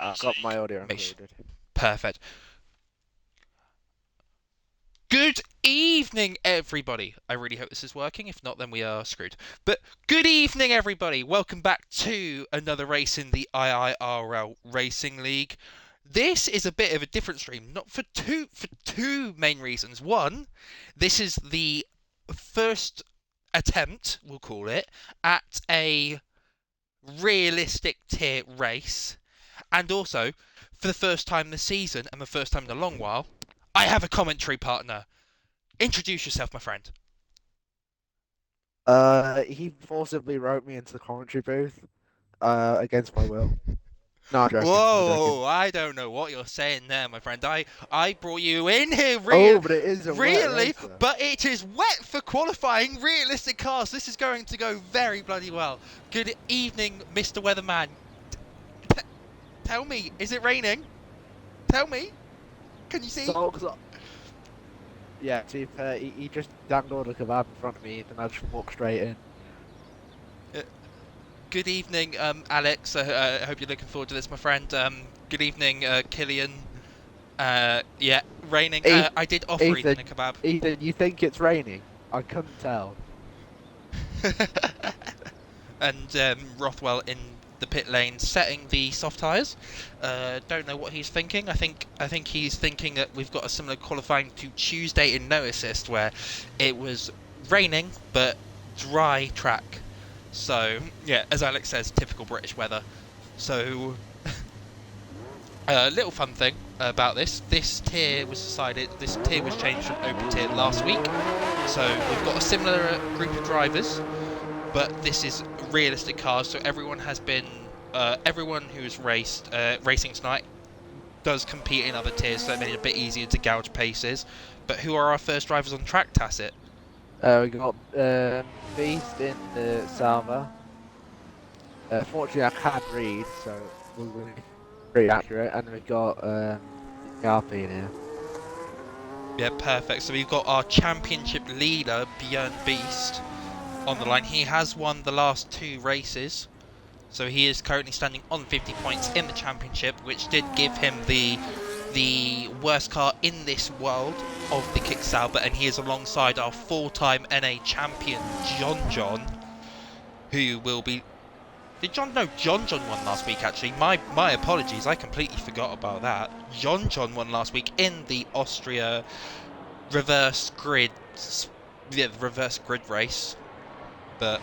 Got my audio Mish. included. Perfect. Good evening, everybody. I really hope this is working. If not, then we are screwed. But good evening, everybody. Welcome back to another race in the IIRL Racing League. This is a bit of a different stream, not for two main reasons. One, this is the first attempt, we'll call it, at a realistic tier race. And also, for the first time this season and the first time in a long while, I have a commentary partner. Introduce yourself, my friend. He forcibly wrote me into the commentary booth, against my will. No, I'm joking. I'm joking. Whoa, I don't know what you're saying there, my friend. I brought you in here Oh, but it is a wet really, race, though. but it is wet for qualifying realistic cars. This is going to go very bloody well. Good evening, Mr. Weatherman. T- Tell me, is it raining? Tell me. Can you see? So, yeah, to be fair, he just dangled a kebab in front of me, and I just walked straight in. Uh, Good evening, Alex. I hope you're looking forward to this, my friend. Good evening, Killian. Yeah, raining. Ethan, I did offer Ethan Ethan, a kebab. Ethan, you think it's raining? I couldn't tell. And Rothwell in the pit lane setting the soft tyres. Don't know what he's thinking. I think he's thinking that we've got a similar qualifying to Tuesday in no assist, where it was raining but dry track. So yeah, as Alex says, typical British weather. So a little fun thing about this tier was decided. This tier was changed from open tier last week. So we've got a similar group of drivers, but this is realistic cars. So everyone has been, everyone who's racing tonight does compete in other tiers, so it made it a bit easier to gouge paces. But who are our first drivers on track, Tacit? We got Beast in the Salva. Fortunately, I can't read, so we're going to be pretty accurate. And we got Garpy in here. Yeah, perfect. So we've got our championship leader, Björn Beast, on the line. He has won the last two races, so he is currently standing on 50 points in the championship, which did give him the worst car in this world of the Kick Sauber, and he is alongside our four-time NA champion John, who will be. Did John? No, John won last week. Actually, my apologies. I completely forgot about that. John won last week in the Austria reverse grid, yeah, the reverse grid race, but.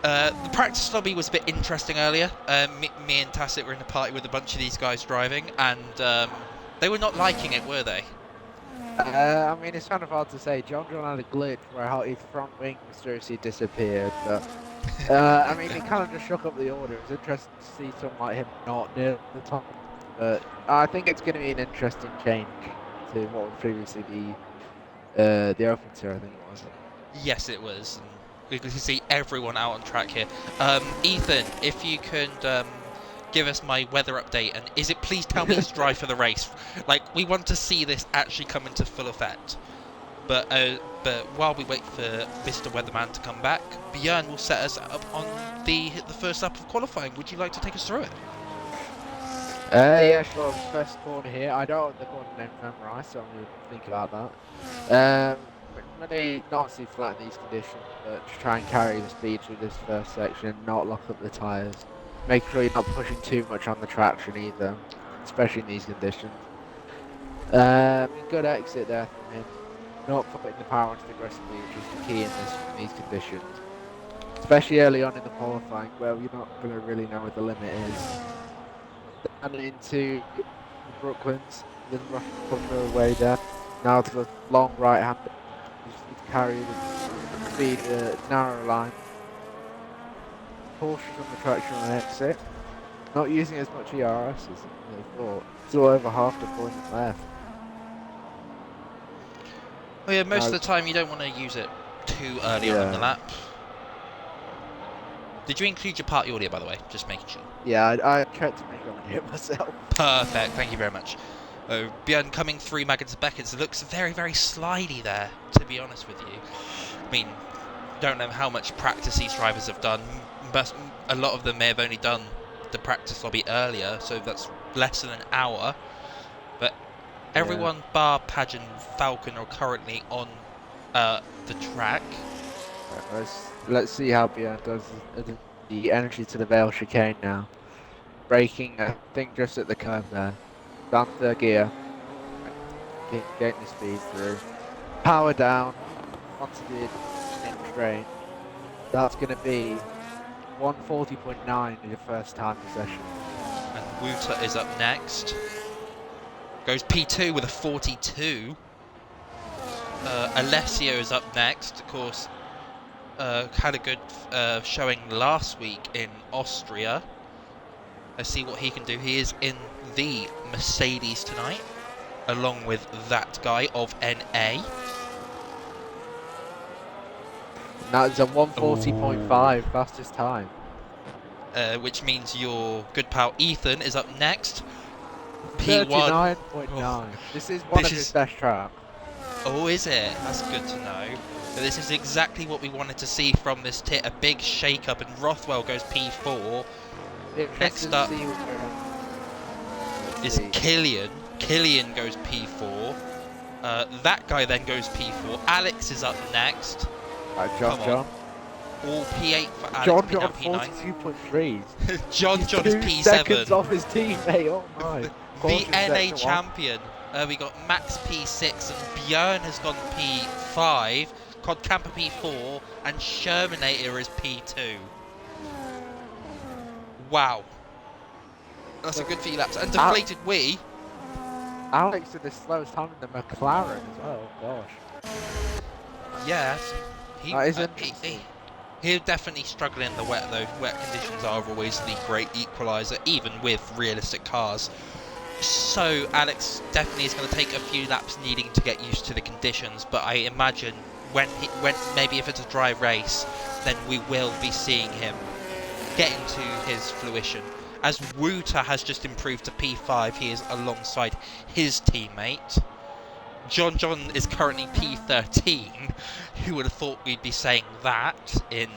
The practice lobby was a bit interesting earlier. Me and Tacit were in a party with a bunch of these guys driving, and they were not liking it, were they? I mean, it's kind of hard to say. John had a glitch where his front wing mysteriously disappeared, but I mean, it kind of just shook up the order. It was interesting to see someone like him not near the top, but I think it's going to be an interesting change to what would previously be the open tier, I think it was. Yes, it was. And we can see everyone out on track here. Ethan, if you could give us my weather update, and is it please tell me it's dry for the race? Like, we want to see this actually come into full effect. But while we wait for Mr. Weatherman to come back, Björn will set us up on the first lap of qualifying. Would you like to take us through it? Yeah, sure. First corner here. I don't have the corner name memorized, so I'm going to think about that. Really not too flat in these conditions, but just try and carry the speed through this first section, not lock up the tyres. Make sure you're not pushing too much on the traction either, especially in these conditions. Good exit there from him. Not putting the power onto the aggressively, which is the key in these conditions. Especially early on in the qualifying, where you're not going to really know what the limit is. And into the Brooklands, then rush the way there. Now to the long right hand, you just need to carry the speed, narrow line. Cautious on the traction on the exit. Not using as much ERS as they thought. Still over half the point left. Well, yeah, most of the time you don't want to use it too early on in the lap. Did you include your party audio, by the way? Just making sure. Yeah, I tried to make it hear myself. Perfect, thank you very much. Björn coming through Maggot's Beckett. It looks very, very slidey there, to be honest with you. I mean, don't know how much practice these drivers have done, but a lot of them may have only done the practice lobby earlier, so that's less than an hour. But everyone bar Padge and Falcon are currently on the track. Right, let's see how Björn does the energy to the Vale chicane now. Braking, I think, just at the curve there. Down third gear. Getting the speed through. Power down onto the in straight. That's going to be 140.9 in your first time possession. And Wuta is up next. Goes P2 with a 42. Alessio is up next. Of course, had a good showing last week in Austria. Let's see what he can do. He is in the Mercedes tonight, along with that guy of NA. That's a 140.5 fastest time. Which means your good pal Ethan is up next. P1. P1. 39.9. Oh, this is one of his best tracks. Oh, is it? That's good to know. But this is exactly what we wanted to see from this tit. A big shake-up, and Rothwell goes P4. Next up is Killian. Killian goes P4. That guy then goes P4. Alex is up next. John. All P8 for Alex. John 42.3. John is P7. Seconds off his teammate. Oh my. The NA champion. We got Max P6 and Björn has gone P5. Codcamper P4 and Shermanator is P2. Wow. That's a good few laps. And deflated Wii. Alex did the slowest time in the McLaren as well. Gosh. Yes. That is interesting. He'll definitely struggle in the wet though. Wet conditions are always the great equaliser, even with realistic cars. So Alex definitely is going to take a few laps needing to get used to the conditions, but I imagine when maybe if it's a dry race, then we will be seeing him getting to his fruition. As Wuta has just improved to P5, he is alongside his teammate. John is currently P13. Who would have thought we'd be saying that in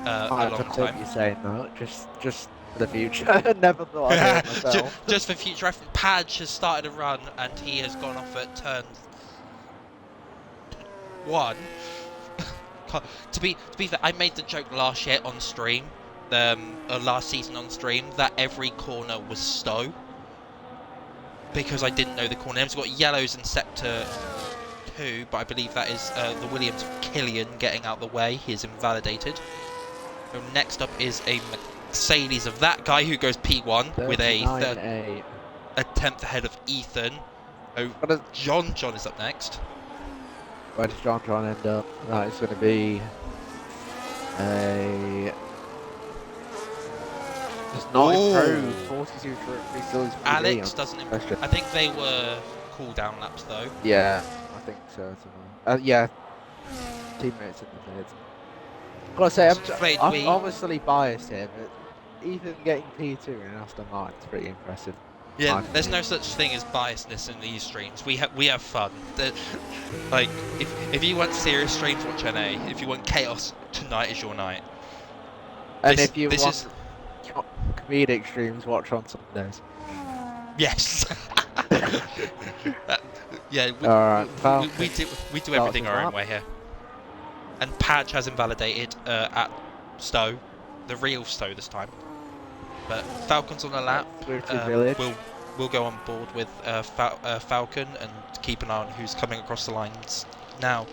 a long time? You saying that just for the future. Never thought I'd hear it myself. Just for future reference, Padge has started a run and he has gone off at turn 1. to be fair, I made the joke last year on stream, last season on stream, that every corner was Stowe. Because I didn't know the corner names. We've got yellows in sector 2, but I believe that is the Williams of Killian getting out the way. He is invalidated. So next up is a Mercedes of that guy who goes P1 with a 10th ahead of Ethan. Oh, John is up next. Where does John end up? That is going to be a... It's not improved. 42 for still is Alex doesn't improve. I think they were cool down laps though. Yeah, I think so. Yeah, teammates in the mid. Gotta say, I'm obviously biased here, but even getting P2 in Aston Martin is pretty impressive. Yeah, there's no such thing as biasness in these streams. We have fun. Like, if you want serious streams, watch NA. If you want chaos, tonight is your night. And if you want comedic streams, watch on Sundays. Yes. Yeah. We do everything our own way here. And Padge has invalidated at Stowe, the real Stowe this time. But Falcon's on the lap. We'll go on board with Falcon and keep an eye on who's coming across the lines now.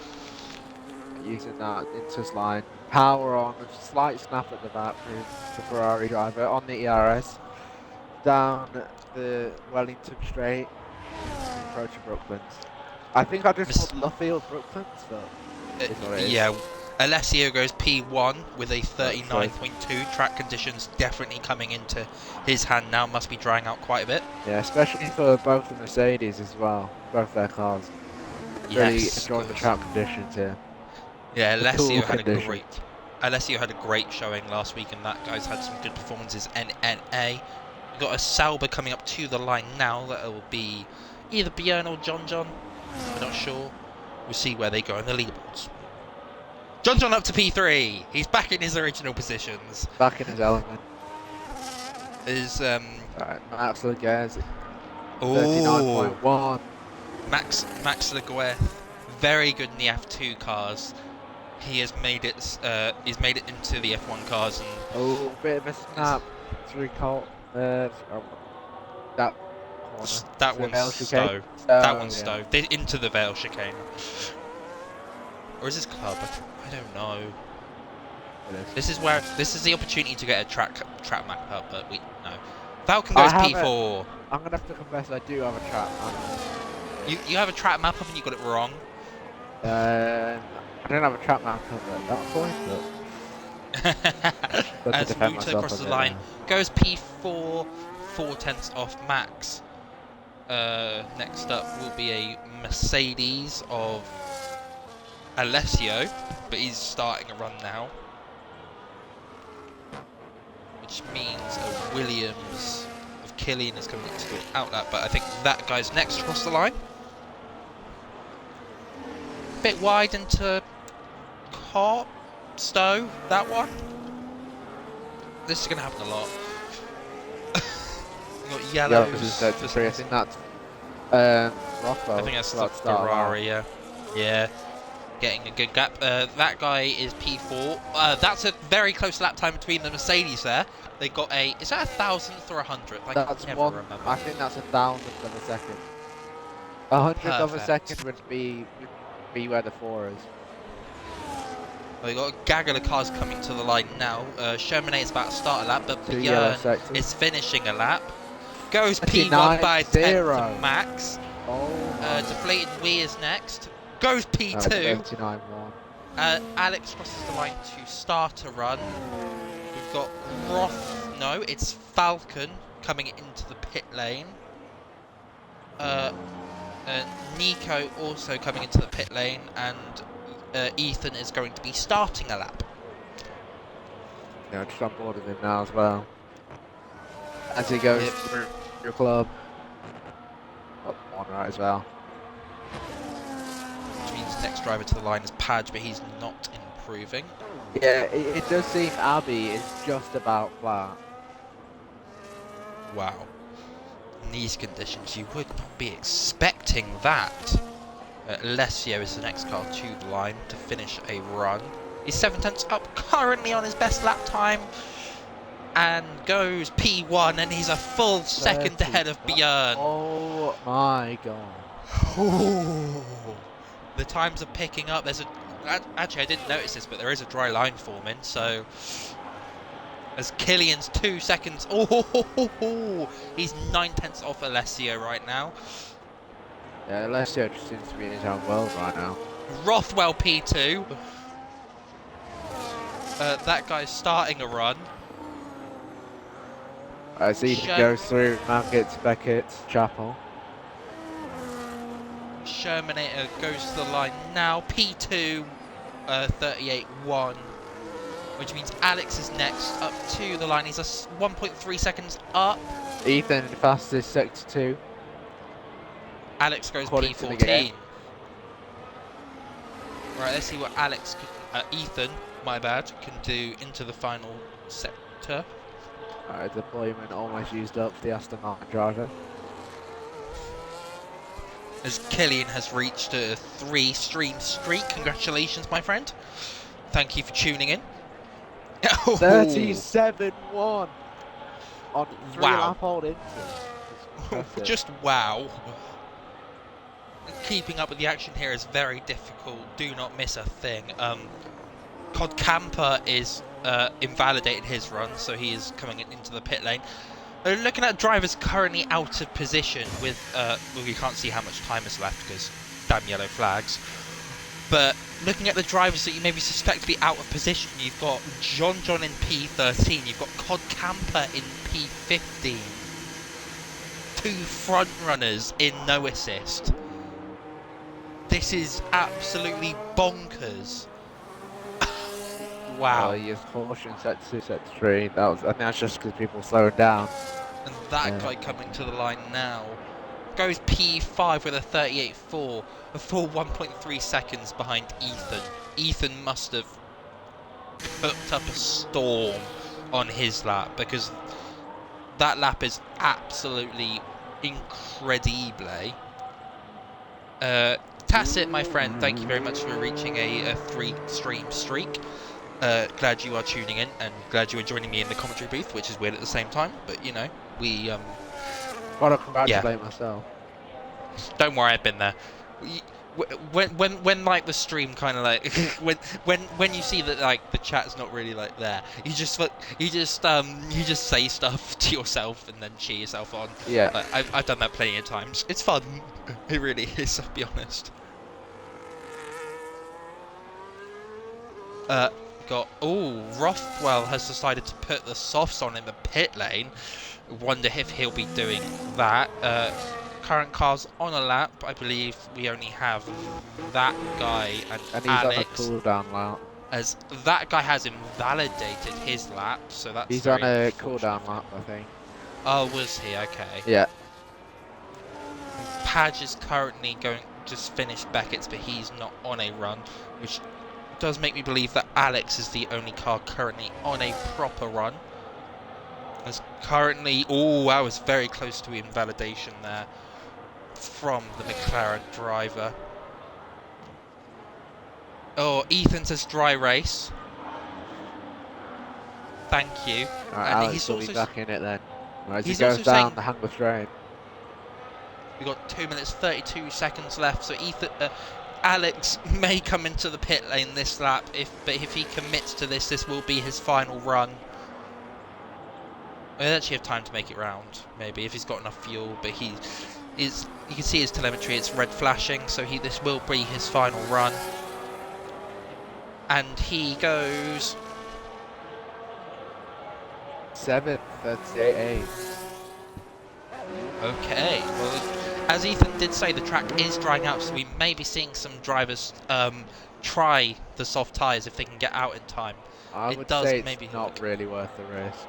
Using that Inter's line. Power on, a slight snap at the back for the Ferrari driver on the ERS. Down the Wellington straight, approaching Brooklands. I think I just called Luffield Brooklands, but yeah. Alessio goes P1 with a 39.2. Track conditions definitely coming into his hand now. Must be drying out quite a bit. Yeah, especially for both the Mercedes as well. Both their cars. Really enjoying the track conditions here. Yeah, Alessio had a great showing last week, and that guy's had some good performances. NA. We've got a Sauber coming up to the line now. That will be either Björn or John. We're not sure. We'll see where they go in the leaderboards. John up to P3. He's back in his original positions. Back in his element. is Right, Max Laguerre, oh 39.1. Max Legueth, very good in the F2 cars. He has made it. He's made it into the F1 cars, and Oh, bit of a snap through that corner. that To the one's Vale chicane. Stowe. That Oh, one's yeah. Stowe. Into the Vale chicane. Or is this club? I don't know. This is the opportunity to get a track map up, but no. Falcon goes P4. I'm gonna have to confess, I do have a trap map. You have a track map up and you got it wrong. I don't have a trap map up at that point, but As Muto crosses the line, goes P4, 4/10 off Max. Next up will be a Mercedes of Alessio, but he's starting a run now. Which means a Williams of Killian is coming into the outlet, but I think that guy's next across the line. Bit wide into Stowe, that one. This is going to happen a lot. You got yellows. I think that's Rocco. I think that's the Ferrari, yeah. Yeah. Getting a good gap. That guy is P4. That's a very close lap time between the Mercedes there. They got a... Is that a thousandth or 100th? I that's never remember. I think that's a thousandth of a second. 100th of a second would be where the 4 is. Well, you got a gaggle of cars coming to the line now. Sherman is about to start a lap, but Björn is finishing a lap. Goes P1 by 10 to Max. Oh. Deflated Wee is next. Goes P2. 39-1. Alex crosses the line to start a run. We've got it's Falcon coming into the pit lane. Nico also coming into the pit lane, and Ethan is going to be starting a lap. Yeah, just on board with him now as well. As he goes through your club. Up one right as well. Which means next driver to the line is Padge, but he's not improving. Yeah, it does seem Abbey is just about flat. Wow. In these conditions, you would not be expecting that. Alessio is the next car to the line to finish a run. He's 7/10 up, currently on his best lap time, and goes P1, and he's a full second ahead of Björn. Oh my god. The times are picking up. Actually, I didn't notice this, but there is a dry line forming, so... As Killian's 2 seconds... He's 9/10 off Alessio right now. Yeah, Alessio just seems to be in his own world right now. Rothwell P2. That guy's starting a run. As he goes through Mountgates, Beckett's, Chapel. Shermanator goes to the line now. P2, 38.1. Which means Alex is next up to the line. He's 1.3 seconds up. Ethan, fastest sector 2. Alex goes P14. Right, let's see what Ethan, my bad, can do into the final sector. Alright, deployment almost used up for the Aston Martin driver. As Killian has reached a 3-stream streak. Congratulations, my friend. Thank you for tuning in. 37-1 on 3 lap hold into. Just wow. Keeping up with the action here is very difficult. Do not miss a thing. Cod Camper is invalidated his run, so he is coming into the pit lane. Looking at drivers currently out of position with, well, you can't see how much time is left because damn yellow flags. But looking at the drivers that you maybe suspect to be out of position, you've got John in P13, you've got Cod Camper in P15. 2 front runners in no assist. This is absolutely bonkers. Wow. Oh, he has caution set 2, set 3. I think that's just because people slowed down. And that guy coming to the line now goes P5 with a 38.4, a full 1.3 seconds behind Ethan. Ethan must have cooked up a storm on his lap because That lap is absolutely incredible. Tacit, my friend, thank you very much for reaching a 3-stream streak. Glad you are tuning in, and glad you are joining me in the commentary booth, which is weird at the same time, but you know, we Gotta congratulate myself. don't worry, I've been there. When like the stream kind of like when you see that like the chat's not really like there, you just say stuff to yourself and then cheer yourself on. Yeah. Like, I've done that plenty of times. It's fun. It really is. I'll be honest. Rothwell has decided to put the softs on in the pit lane. Wonder if he'll be doing that. Current cars on a lap. I believe we only have that guy and he's Alex. on a cooldown lap. As that guy has invalidated his lap, so that's he's on a cooldown lap, I think. Oh, was he? Okay. Yeah. Padge is currently just finished Beckett's, but he's not on a run, which does make me believe that Alex is the only car currently on a proper run. As currently, I was very close to invalidation there from the McLaren driver. Oh, Ethan says dry race. Thank you. Right, and Alex he's will also be back in it then. As he he's goes also down saying the Hangler train. we've got 2 minutes 32 seconds left, so Alex may come into the pit lane this lap. But if he commits to this, this will be his final run. He'll actually have time to make it round, maybe, if he's got enough fuel. But you can see his telemetry; it's red flashing, so this will be his final run. And he goes 7:38. Okay. Well, as Ethan did say, the track is drying out, so we may be seeing some drivers try the soft tyres if they can get out in time. I would say it's not really worth the risk.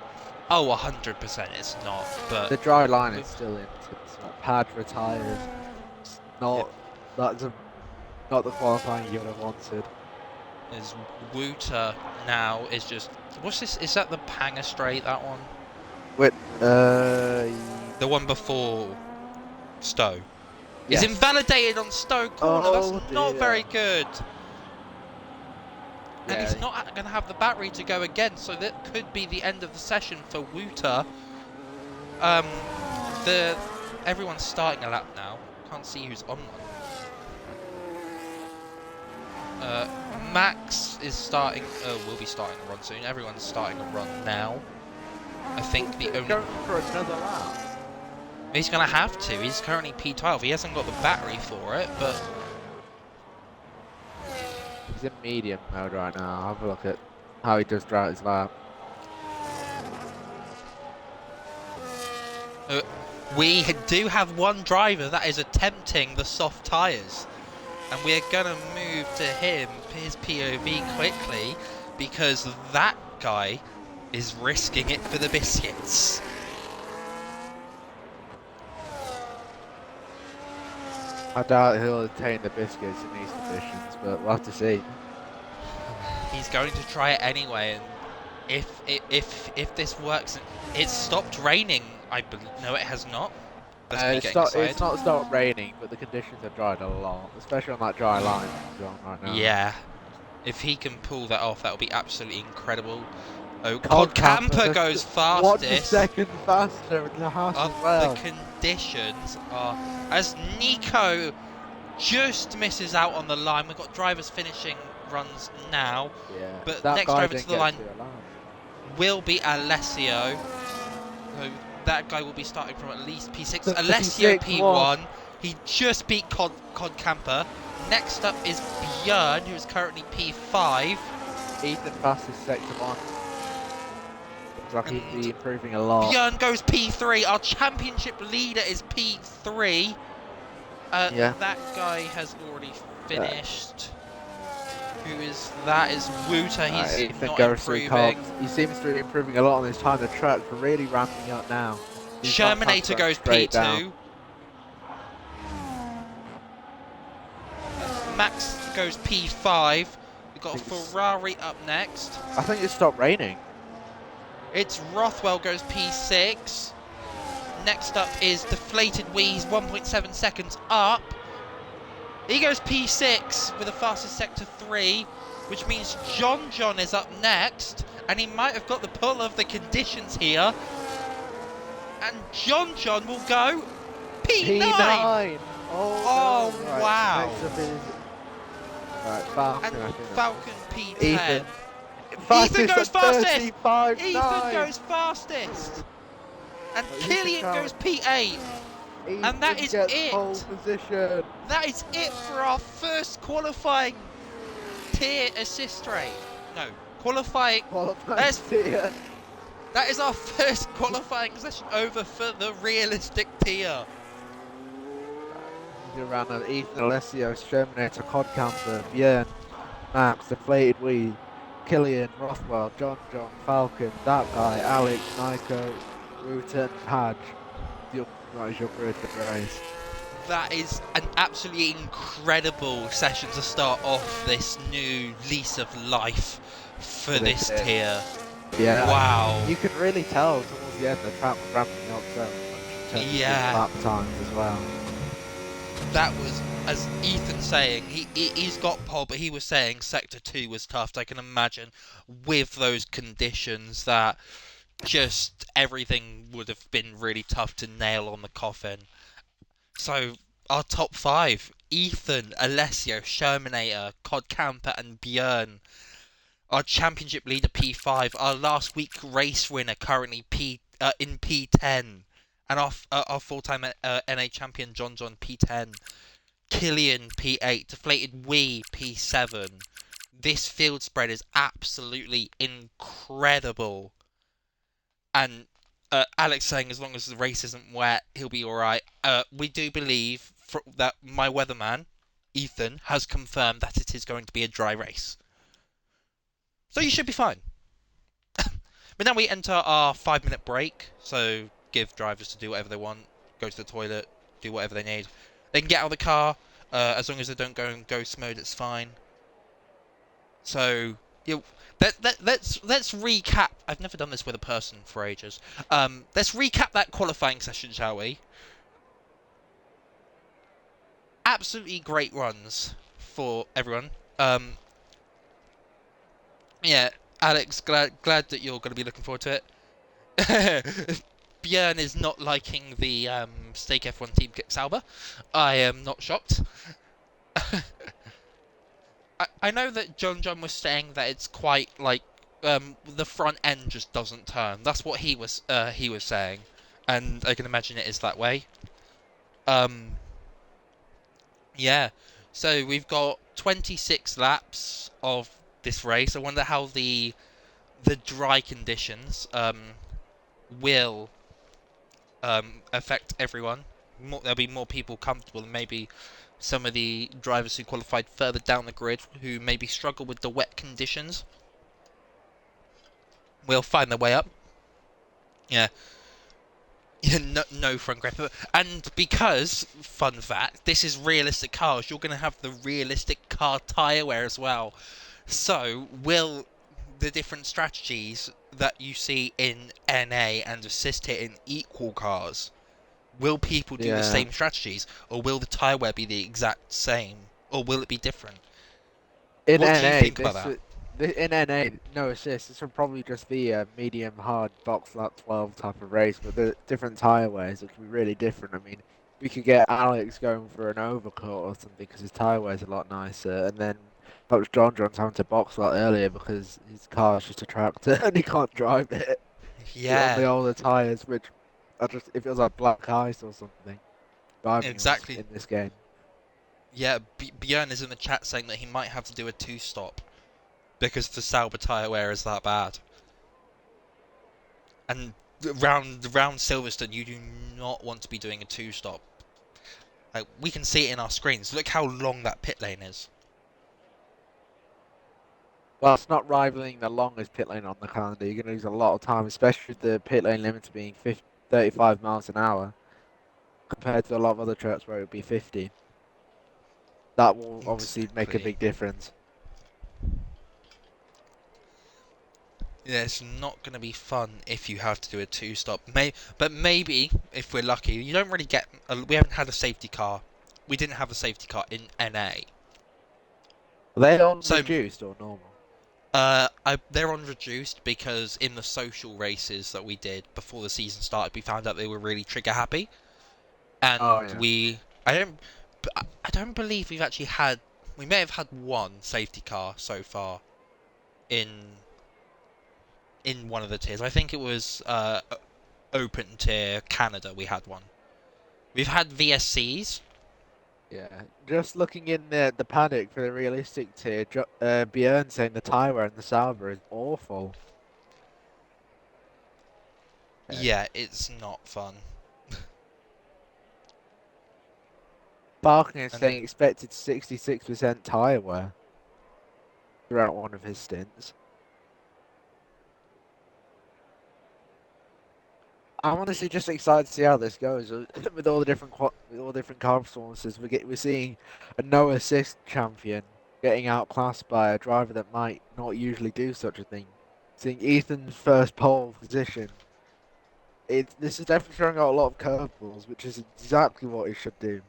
Oh, 100% it's not. But the dry line is still in. Padge retired. It's not. That's not the qualifying you would have wanted. Is Wouter now is just what's this? Is that the Panger straight? That one? With the one before Stowe. Yes. He's invalidated on Stowe corner. Oh, that's not very good. Yeah. And he's not going to have the battery to go again, so that could be the end of the session for Wouter. Everyone's starting a lap now. Can't see who's on one. Max is starting. Will be starting a run soon. Everyone's starting a run now. I think the only. Going for another lap. He's going to have to. He's currently P12. He hasn't got the battery for it, but. He's in medium mode right now. I'll have a look at how he does throughout his lap. We do have one driver that is attempting the soft tyres. And we're going to move to his POV quickly, because that guy is risking it for the biscuits. I doubt he'll attain the biscuits in these conditions, but we'll have to see. He's going to try it anyway, and if this works, it's stopped raining. I believe. No, it has not. It's not stopped raining, but the conditions have dried a lot, especially on that dry line he's on right now. Yeah, if he can pull that off, that would be absolutely incredible. Oh, Cod Camper goes fastest. 1 second faster in the house as well. The conditions are as Nico just misses out on the line. We've got drivers finishing runs now. Yeah, but next driver to the line will be Alessio. So that guy will be starting from at least P6. Alessio P1. He just beat Cod Camper. Next up is Björn, who is currently P5. Ethan fastest sector 1. Looks like he'll be improving a lot. Björn goes P3. Our championship leader is P3. Yeah. That guy has already finished. That is Wouter. He's not improving. He seems to be improving a lot on his time to track, but really ramping up now. Shermanator goes P2. Down. Max goes P5. We've got a Ferrari up next. I think it stopped raining. It's Rothwell goes P6. Next up is Deflated Wheeze, 1.7 seconds up. He goes P6 with the fastest sector 3, which means John is up next, and he might have got the pull of the conditions here. And John will go P9! P9! Oh, no. Right, wow. next up is Falcon, And I think. Falcon P10. Ethan. Ethan goes fastest! 35, Ethan 9. goes fastest! And Well, Killian goes P8. Ethan And that is gets it. pole position. That is it for our first qualifying tier assist rate. No, qualifying tier. That is our first qualifying session over for the realistic tier. Around Ethan, Alessio, Shermanator, Cod Camper, Björn, Max, Deflated Wee, Killian, Rothwell, John, Falcon, that guy, Alex, Nico, Rutan, Padge. That is your grid for the race. That is an absolutely incredible session to start off this new lease of life for this tier. Yeah. Wow. You could really tell towards the end the track was ramping up so much. Yeah. Lap times as well. That was, as Ethan saying, he's got pole, but he was saying Sector 2 was tough. I can imagine with those conditions that just everything would have been really tough to nail on the coffin. So, our top 5, Ethan, Alessio, Shermanator, Cod Camper and Björn. Our championship leader P5, our last week race winner currently in P10. And our full-time NA champion John P10, Killian P8, Deflated Wee P7. This field spread is absolutely incredible. And Alex saying as long as the race isn't wet, he'll be alright. We do believe that my weatherman, Ethan, has confirmed that it is going to be a dry race. So you should be fine. But now we enter our 5-minute break, so give drivers to do whatever they want, go to the toilet, do whatever they need. They can get out of the car, as long as they don't go in ghost mode, it's fine. So, let's recap. I've never done this with a person for ages. Let's recap that qualifying session, shall we? Absolutely great runs for everyone. Yeah, Alex, glad that you're going to be looking forward to it. Björn is not liking the Stake F1 Team Kick Sauber. I am not shocked. I know that John was saying that it's quite like the front end just doesn't turn. That's what he was saying, and I can imagine it is that way. Yeah. So we've got 26 laps of this race. I wonder how the dry conditions will affect everyone. There'll be more people comfortable, and maybe some of the drivers who qualified further down the grid who maybe struggle with the wet conditions will find their way up. Yeah. No front grip. And because, fun fact, this is realistic cars, you're going to have the realistic car tyre wear as well. So, will the different strategies that you see in NA and assist it in equal cars, will people do the same strategies, or will the tyre wear be the exact same, or will it be different? What do you think about that? In NA, no assist. This would probably just be a medium hard box lap 12 type of race, but the different tyre wears, it could be really different. I mean, we could get Alex going for an overcut or something because his tyre wear's a lot nicer, and then perhaps John's having to box lot earlier because his car's just a tractor and he can't drive it. Yeah. On the older tyres, which it feels like black ice or something. Exactly. In this game. Yeah, Björn is in the chat saying that he might have to do a 2-stop because the Sauber tyre wear is that bad. And round Silverstone, you do not want to be doing a 2-stop. Like, we can see it in our screens. Look how long that pit lane is. Well, it's not rivaling the longest pit lane on the calendar. You're going to lose a lot of time, especially with the pit lane limit being 35 miles an hour, compared to a lot of other tracks where it would be 50. That will obviously make a big difference. Yeah, it's not going to be fun if you have to do a two-stop. But maybe, if we're lucky, you don't really get... we haven't had a safety car. We didn't have a safety car in NA. Are they on So, reduced or normal? they're on reduced because in the social races that we did before the season started, we found out they were really trigger happy. Oh And yeah. I don't believe we've actually had... We may have had one safety car so far in one of the tiers. I think it was open tier Canada we had one. We've had VSCs. Yeah. Just looking in the paddock for the realistic tier, Björn saying the Tyra and the Sauber is awful. Yeah. Yeah, it's not fun. Barking is And saying expected 66% tyre wear throughout one of his stints. I'm honestly just excited to see how this goes with all the different car performances. We're seeing a no assist champion getting outclassed by a driver that might not usually do such a thing. Seeing Ethan's first pole position, this is definitely throwing out a lot of curveballs, which is exactly what he should do.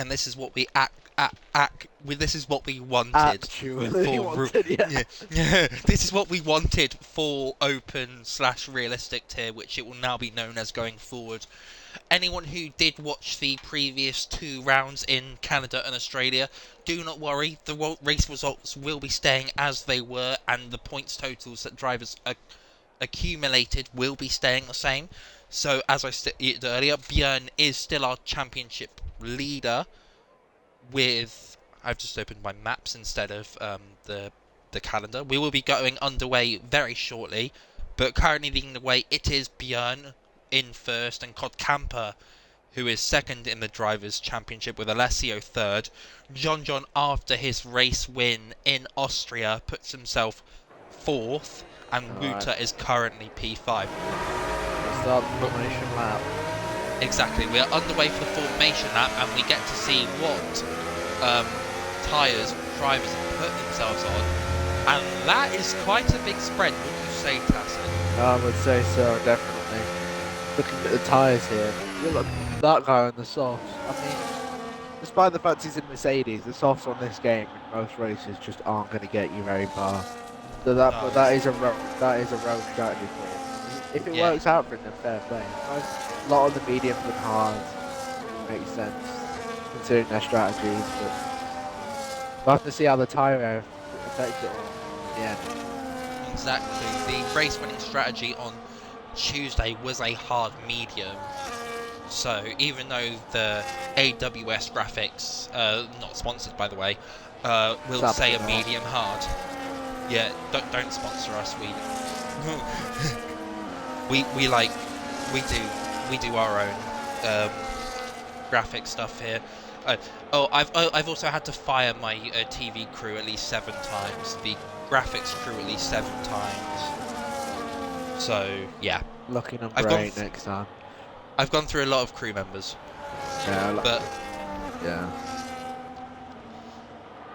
this is what we this is what we wanted Actually, for wanted, yeah. yeah. This is what we wanted for open/realistic tier, which it will now be known as going forward. Anyone who did watch the previous 2 rounds in Canada and Australia, do not worry, the race results will be staying as they were, and the points totals that drivers accumulated will be staying the same. So, as I stated earlier, Björn is still our championship leader with... I've just opened my maps instead of the calendar. We will be going underway very shortly, but currently leading the way, it is Björn in first and Cod Camper, who is second in the Drivers' Championship, with Alessio third. John, after his race win in Austria, puts himself fourth, and Alright, Ruta is currently P5. let's start the formation lap. Exactly, we are underway for the formation lap, and we get to see what tyres drivers have put themselves on. And that is quite a big spread, wouldn't you say, Tassin? I would say so, definitely. Looking at the tyres here, you look that guy on the softs. I mean, despite the fact he's in Mercedes, the softs on this game in most races just aren't going to get you very far. So No, that is a rogue strategy for him. If it yeah, works out for him, then fair play. A lot of the mediums and hards makes sense considering their strategies, but we'll have to see how the tyre affects it all in the end. exactly. The race winning strategy on Tuesday was a hard medium. So even though the AWS graphics, not sponsored by the way, will say a medium hard. Yeah, don't sponsor us. We do our own graphic stuff here. I've also had to fire my TV crew at least 7 times. The graphics crew at least 7 times. So yeah, Looking on great next time. I've gone through a lot of crew members. Yeah, But yeah.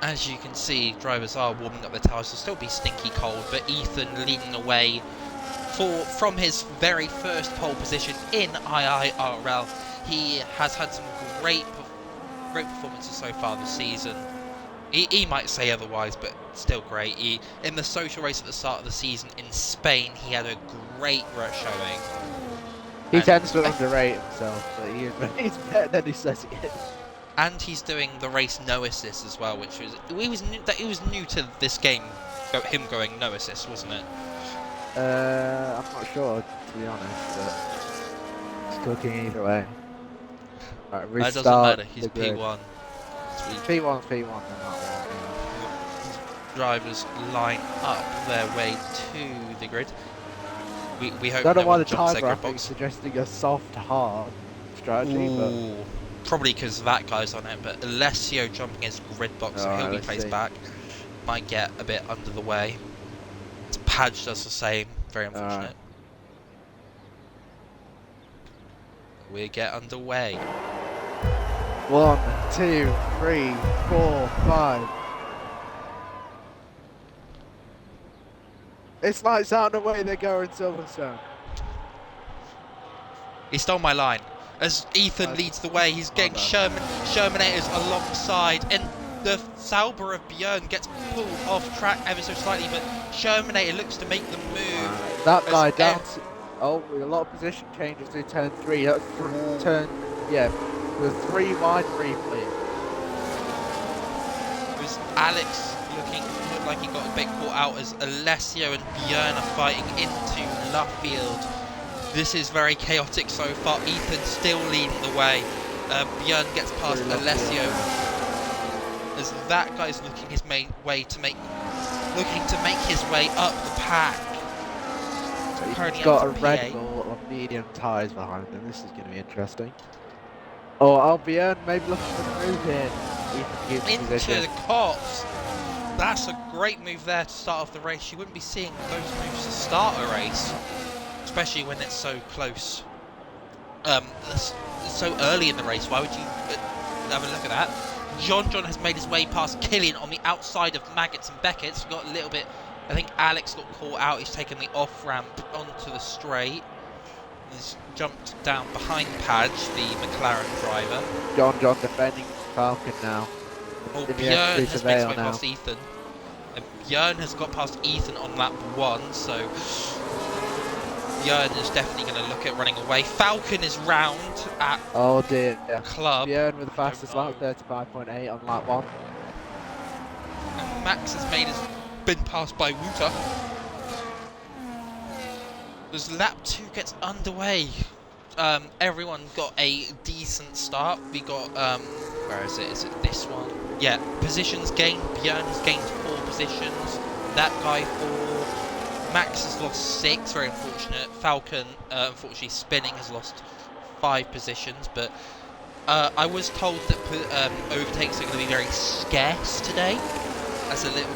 as you can see, drivers are warming up their tyres. They'll still be stinky cold, but Ethan leading the way from his very first pole position in IIRL. He has had some great performances so far this season. He might say otherwise, but still great. In the social race at the start of the season in Spain, he had a great showing. He tends to underrate himself, but he's better than he says he is. And he's doing the race no assist as well, which it was new to this game. Him going no assist, wasn't it? I'm not sure, to be honest, but it's cooking either way. Right, That doesn't matter. He's P1. P1's P1, they're not one. Drivers line up their way to the grid. We hope I don't know no why one the jumps tyre their grid graphics box. suggesting a soft, hard strategy, but Probably because that guy's on it, but Alessio jumping his grid box, so he'll be placed back. Might get a bit under the way. Padge does the same. Very unfortunate. We get underway. 1, 2, 3, 4, 5. It's lights out and away they go in Silverstone. He stole my line. As Ethan leads the way, he's getting Shermanators alongside, and the Sauber of Björn gets pulled off track ever so slightly, but Shermanator looks to make the move. That guy down. Oh, with a lot of position changes to turn 3. That's turn. Yeah, the 3 wide briefly. It was Alex looked like he got a bit caught out as Alessio and Björn are fighting into Luffield. This is very chaotic so far. Ethan still leading the way. Björn gets past Alessio as that guy's looking to make his way up the pack. He's got a Red Bull of medium tyres behind him. This is going to be interesting. Oh, Björn maybe looking for the move here. Into the cops. That's a great move there to start off the race. You wouldn't be seeing those moves to start a race, especially when it's so close. So early in the race. Why would you have a look at that? John has made his way past Killian on the outside of Maggots and Beckett's. Got a little bit. I think Alex got caught out. He's taken the off ramp onto the straight. He's jumped down behind Padge, the McLaren driver. John defending Falcon now. Oh, Björn has made his way past Ethan. And Björn has got past Ethan on lap 1, so Björn is definitely going to look at running away. Falcon is round at Club. Björn with the fastest lap, 35.8 on lap 1. And Max has been passed by Wouter. As lap 2 gets underway, everyone got a decent start. We got, where is it? Is it this one? Yeah, positions gained. Björn has gained 4 positions. That guy 4. Max has lost 6, very unfortunate. Falcon, unfortunately spinning, has lost 5 positions. But I was told that overtakes are going to be very scarce today, as a little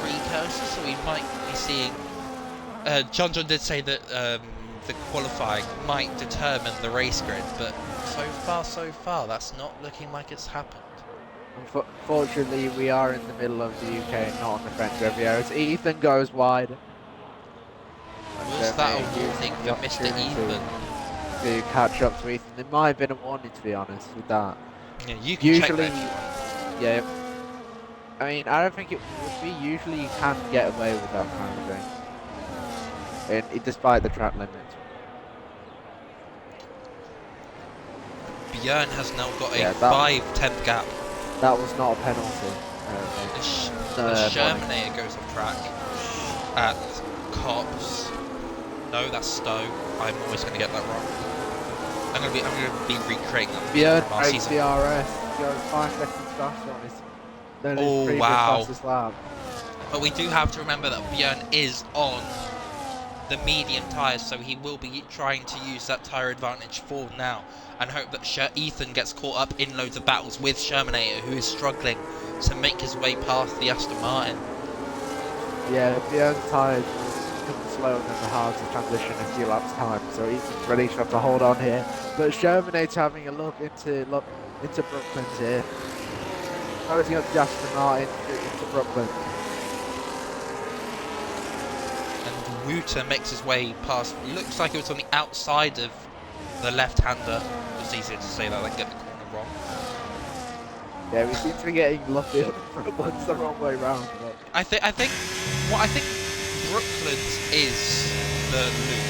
precursor, so we might be seeing. John did say that the qualifying might determine the race grid, but so far, that's not looking like it's happened. Unfortunately, we are in the middle of the UK, not on the French Riviera. As Ethan goes wide. Was that a warning for Mr. Ethan? To catch up to Ethan. There might have been a warning, to be honest, with that. Yeah, you can usually, check that. Yeah. I mean, I don't think it would be. Usually, you can get away with that kind of thing. And despite the track limits. Björn has now got a 5/10 gap. That was not a penalty. The Shermanator goes off track at Cops. No, that's Stowe. I'm always going to get that wrong. I'm going to be recreating that. Björn breaks the RS. Goes 5 seconds faster on his. Oh wow! Fastest lap. But we do have to remember that Björn is on the medium tyres, so he will be trying to use that tyre advantage for now, and hope that Ethan gets caught up in loads of battles with Shermanator, who is struggling to make his way past the Aston Martin. Yeah, Björn's tyres become slower than the hard to transition a few laps time, so Ethan's really trying to hold on here. But Shermanator's having a look into Brooklyn's here. Closing up the Aston Martin into Brooklyn. Wouter makes his way past. Looks like it was on the outside of the left-hander. It's easier to say that than get the corner wrong. Yeah, we seem to be getting Luffield Brooklyn's the wrong way round. But I think Brooklands is the loop.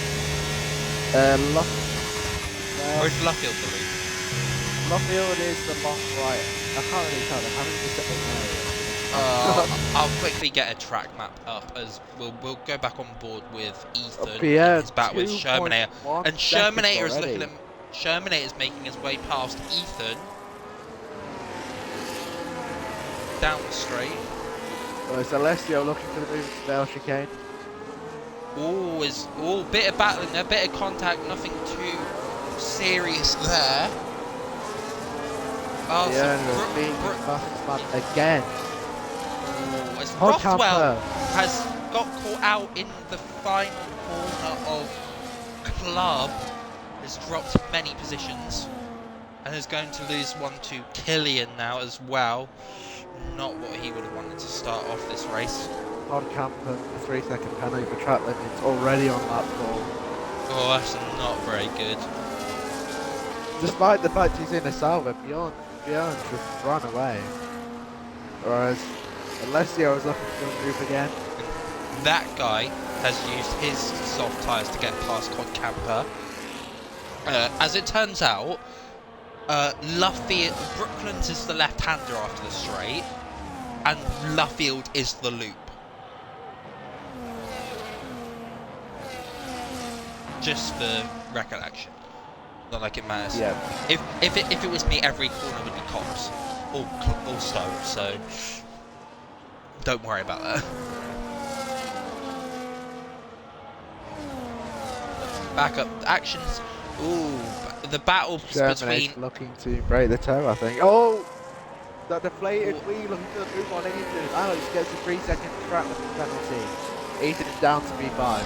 Or is Luffield the loop? Luffield is the long right. I can't really tell. How many I'll quickly get a track map up as we'll go back on board with Ethan. His battle with Shermanator, and Shermanator is looking at Shermanator is making his way past Ethan down the straight. Well, it's Alessio looking for the move to Dale chicane. Bit of battling there, bit of contact, nothing too serious there. Oh, again. As Rothwell has got caught out in the final corner of Club, has dropped many positions, and is going to lose one to Killian now as well. Not what he would have wanted to start off this race. Todd Camper, a 3-second penalty for track limits already on lap 4. Oh, that's not very good. Despite the fact he's in a salvo, Bjorn just ran away. Whereas Alessio is looking to move again. That guy has used his soft tyres to get past Todd Camper. As it turns out, Brooklands is the left-hander after the straight, and Luffield is the loop. Just for recollection, not like it matters. Yeah. If it was me, every corner would be cops, all stone. So don't worry about that. Back up actions. Ooh, the battle between looking to break the toe, I think. Oh, that deflated wheel looking to move on into. Alex gets a 3-second track limit penalty. Ethan is down to P5.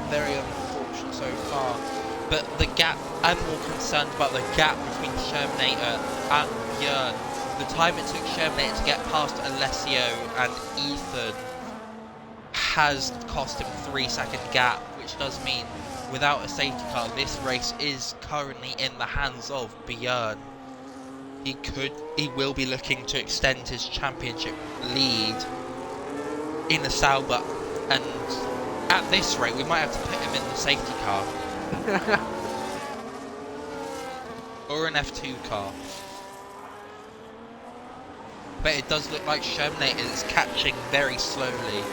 Very unfortunate so far, but the gap, I'm more concerned about the gap between Shermanator and Björn. The time it took Shermanator to get past Alessio and Ethan has cost him 3-second gap, which does mean without a safety car this race is currently in the hands of Björn. He will be looking to extend his championship lead in the Sauber, and at this rate, we might have to put him in the safety car. Or an F2 car. But it does look like Shermanator is catching very slowly.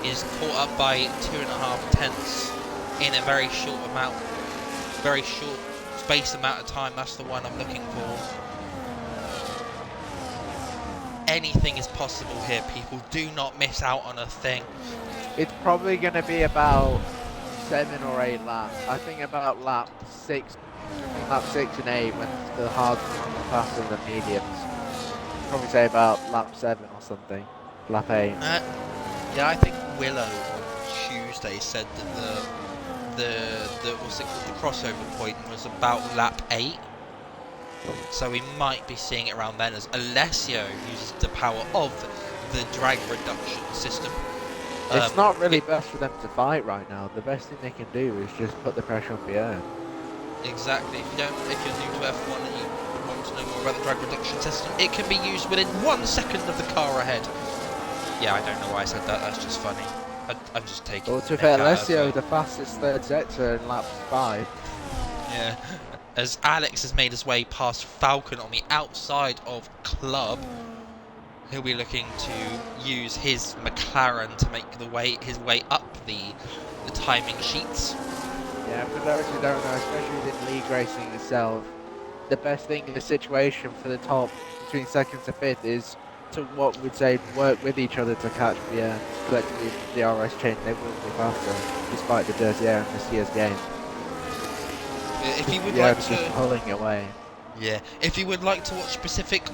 Is caught up by 2.5 tenths in a very short spaced amount of time. That's the one I'm looking for. Anything is possible here, people. Do not miss out on a thing. It's probably going to be about 7 or 8 laps. I think about lap 6 and 8 when the hards are faster than the mediums. Probably say about lap 7 or something. Lap 8. Yeah, I think Willow on Tuesday said that the crossover point was about lap 8. So we might be seeing it around then as Alessio uses the power of the drag reduction system. It's not really best for them to fight right now. The best thing they can do is just put the pressure on Björn. Exactly. If you're new to F1 and you want to know more about the drag reduction system, it can be used within 1 second of the car ahead. Yeah, I don't know why I said that. That's just funny. I'm just taking. Well, to be fair, Alessio, the fastest third sector in lap 5. Yeah. As Alex has made his way past Falcon on the outside of Club, he'll be looking to use his McLaren to make his way up the timing sheets. Yeah, for those who don't know, especially within league racing itself, the best thing in the situation for the top between 2nd to 5th is to what we'd say work with each other to catch the collectively the RS chain. They will be faster despite the dirty air in this year's game. If you would like to just pulling away. Yeah, if you would like to watch specific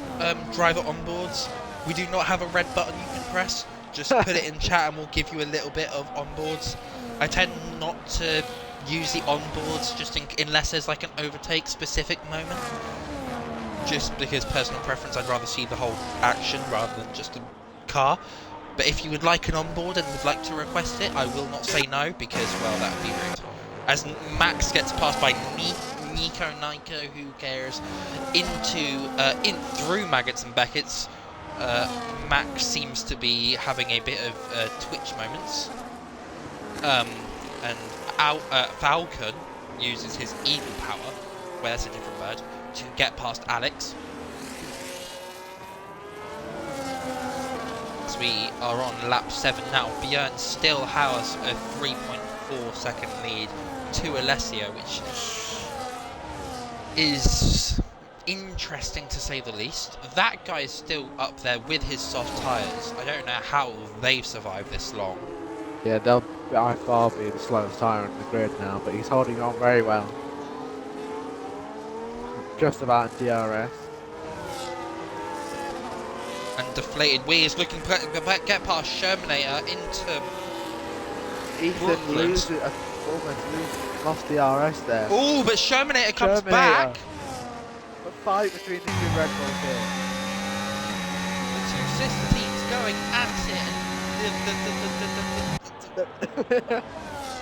driver onboards, we do not have a red button you can press. Just put it in chat and we'll give you a little bit of onboards. I tend not to use the onboards just unless there's like an overtake specific moment. Just because personal preference, I'd rather see the whole action rather than just a car. But if you would like an onboard and would like to request it, I will not say no because, well, that would be rude. As Max gets passed by Nico, who cares, in through Maggots and Beckett's, Max seems to be having a bit of twitch moments. And Falcon uses his Eagle power, well, that's a different bird, to get past Alex. As we are on lap 7 now, Björn still has a 3.4 second lead to Alessio, which is interesting to say the least. That guy is still up there with his soft tyres. I don't know how they've survived this long. Yeah, they'll by far be the slowest tyre on the grid now, but he's holding on very well. Just about in DRS. And deflated wheels looking to get past Shermanator into Ethan loses, lost DRS there. Oh, but Shermanator comes back. A fight between the two Red Bulls here. The two sister teams going at it.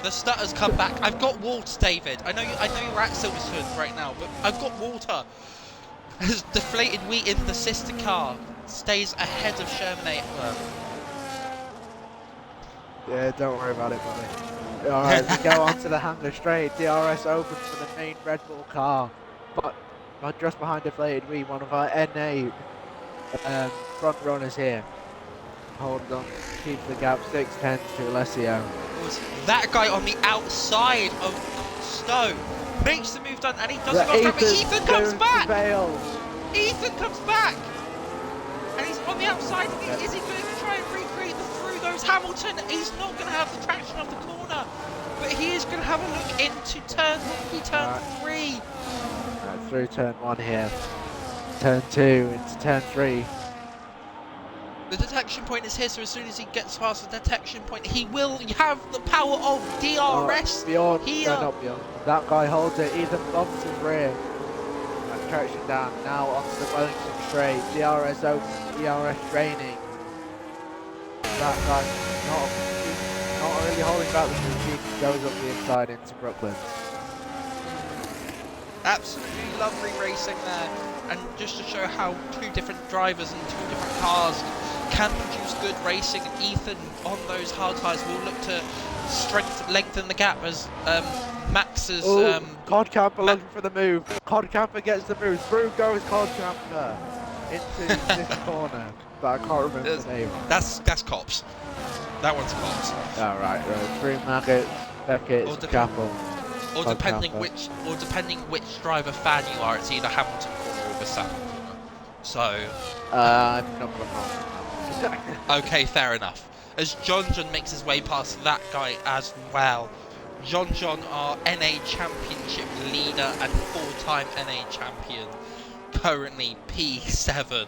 The stutter's come back. I've got water, David. I know you're at Silverstone right now, but I've got water. Has deflated wheat in the sister car. Stays ahead of Sherman. Yeah, don't worry about it, buddy. Alright, we go on to the hangar straight. DRS opens for the main Red Bull car. But just behind deflated wheat, one of our NA front runners here. Holding on, keeps the gap 6 tenths to Alessio. That guy on the outside of Stone makes the move done, and he doesn't go but Ethan comes back! Ethan comes back! And he's on the outside, and is he going to try and recreate the through goes Hamilton? He's not going to have the traction of the corner, but he is going to have a look into turn 3. Through turn 1 here. Turn 2 into turn 3. The detection point is here, so as soon as he gets past the detection point, he will have the power of DRS Bjorn, here. No, not Bjorn. That guy holds it. Ethan bumps his rear. Traction down. Now onto the Wellington straight. DRS open. DRS training. That guy not really holding back the move. He goes up the inside into Brooklyn. Absolutely lovely racing there, and just to show how two different drivers and two different cars can produce good racing, and Ethan on those hard tyres will look to lengthen the gap as Max's... Cod Camper looking for the move. Cod Camper gets the move. Through goes Cod Camper into this corner, but I can't remember the name. That's Cops. That one's Cops. Alright, through Maggots, Beckett's, Chapel. Or depending which driver fan you are, it's either Hamilton corner or Verstappen corner. So I'm not gonna okay, fair enough. As John makes his way past that guy as well. John, our NA Championship leader and 4-time NA champion, currently P7.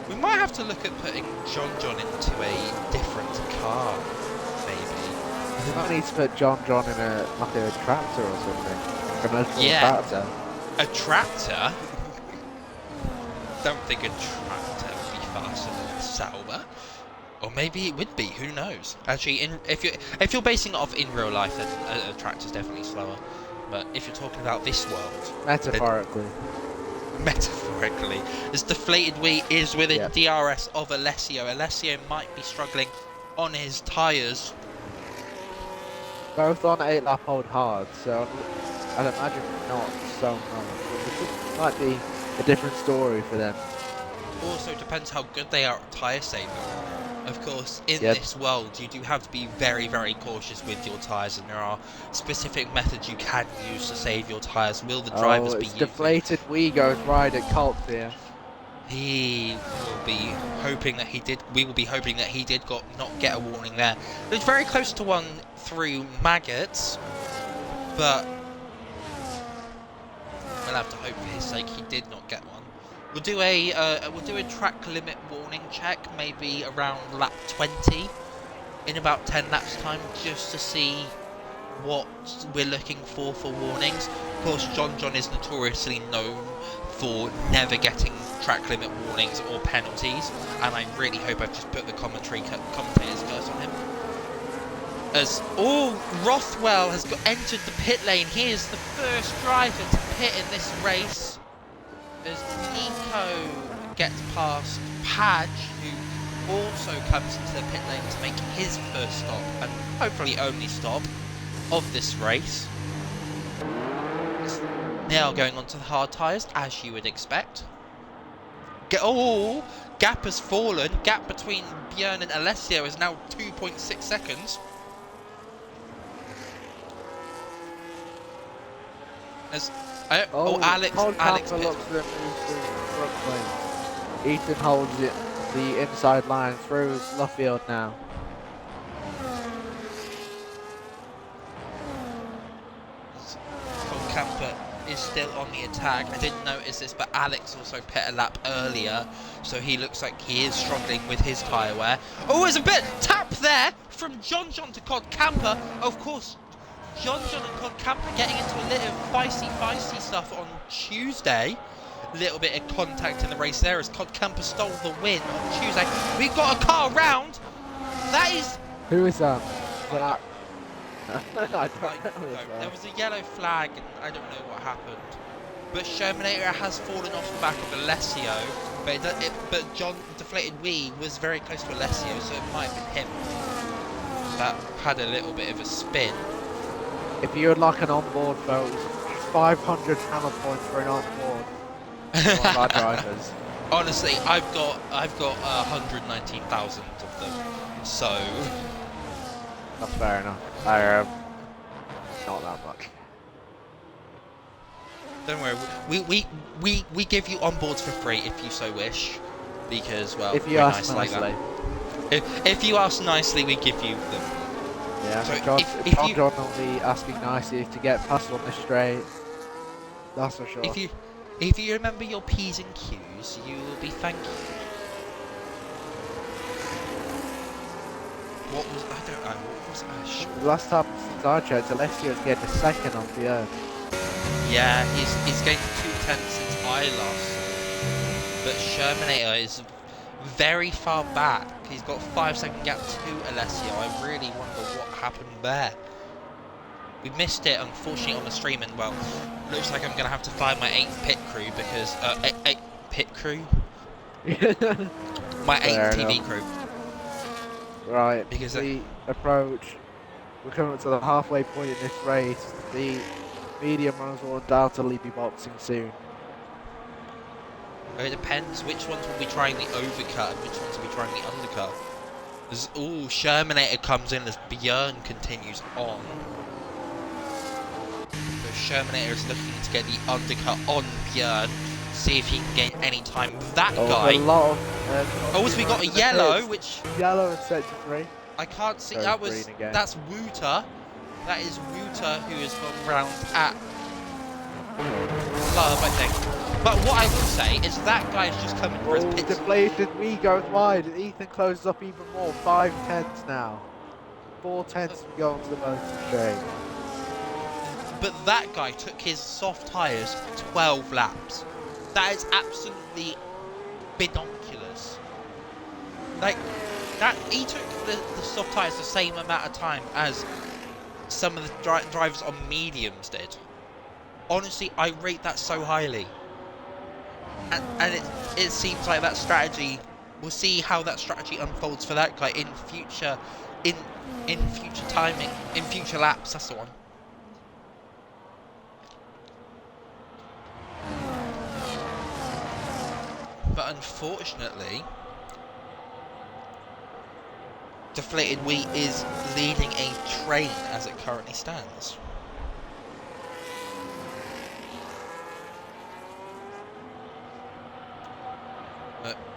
We might have to look at putting John into a different car, maybe. You might need to put John in a tractor or something. Tractor. A tractor? Don't think a tractor would be faster than a Sauber. Or maybe it would be, who knows? Actually, if you're basing it off in real life, then a tractor's definitely slower. But if you're talking about this world... Metaphorically, as deflated wheat is within DRS of Alessio. Alessio might be struggling on his tyres. both on 8-lap hold hard, so I'd imagine not so much. It might be a different story for them. Also depends how good they are at tyre saving. Of course, in this world, you do have to be very, very cautious with your tyres, and there are specific methods you can use to save your tyres. Will the drivers be using? Deflated wee goes wide at Colt here. He will be hoping that he did. We will be hoping that he did not get a warning there. It was very close to one through Maggots, but we'll have to hope for his sake he did not get one. We'll do a track limit warning check, maybe around lap 20, in about 10 laps time, just to see what we're looking for warnings. Of course, John is notoriously known for never getting track limit warnings or penalties, and I really hope I've just put the commentator's curse on him. As Rothwell has entered the pit lane. He is the first driver to pit in this race. As Nico gets past Padge, who also comes into the pit lane to make his first stop, and hopefully only stop, of this race. Now going on to the hard tyres, as you would expect. Gap has fallen. Gap between Björn and Alessio is now 2.6 seconds. As Alex looks at the front lane. Ethan holds it the inside line through Luffield now. Camper is still on the attack. I didn't notice this, but Alex also pit a lap earlier, so he looks like he is struggling with his tyre wear. Oh, there's a bit tap there from John to Cod Camper. Of course, John and Cod Camper getting into a little feisty stuff on Tuesday. little bit of contact in the race there as Camper stole the win on Tuesday. We've got a car round. That is... Who is that? Is that... I don't Like, know. no, there was a yellow flag and I don't know what happened. But Shermanator has fallen off the back of Alessio, but John Deflated Wee was very close to Alessio, so it might have been him that had a little bit of a spin. If you would like an onboard vote, 500 channel points for an onboard. One of our drivers. Honestly, I've got 119,000 of them, so That's fair enough. Not that much. Don't worry. We give you onboards for free if you so wish, because well, If you we're ask nice nicely. like that. If you ask nicely, we give you them. Yeah, So John, if John will be asking nicely to get past on the straight. That's for sure. If you remember your P's and Q's, you will be thanked. What was I don't know. What was The last time since I checked, Alessio's getting a second on the earth. Yeah, he's gained 2/10 since I last saw him. But Shermanator is very far back. He's got 5-second gap to Alessio. I really wonder what happened there. We missed it, unfortunately, on the stream, and well, looks like I'm gonna have to find my 8th pit crew because pit crew, my 8th TV crew. Right, Because the approach. We're coming up to the halfway point in this race. The medium runners will undoubtedly be boxing soon. It depends which ones will be trying the overcut and which ones will be trying the undercut. Ooh, Shermanator comes in as Björn continues on. So Shermanator is looking to get the undercut on Björn. See if he can gain any time. That guy. A lot of, Oh, so we got a yellow, which yellow in sector 3. I can't see. Goes That was green again. that's Wouter. That is Wouter who has gone round at Love, I think. But what I will say is that guy is just coming for his pits. Deflated Wee goes wide, and Ethan closes up even more. 5 tenths now. 4 tenths to go onto the motor straight. But that guy took his soft tyres 12 laps. That is absolutely bidonculous. Like, that he took the soft tyres the same amount of time as some of the drivers on mediums did. Honestly, I rate that so highly. And it seems like that strategy, we'll see how that strategy unfolds for that guy in future timing, in future laps, that's the one. But unfortunately, Deflated Wheat is leading a train as it currently stands.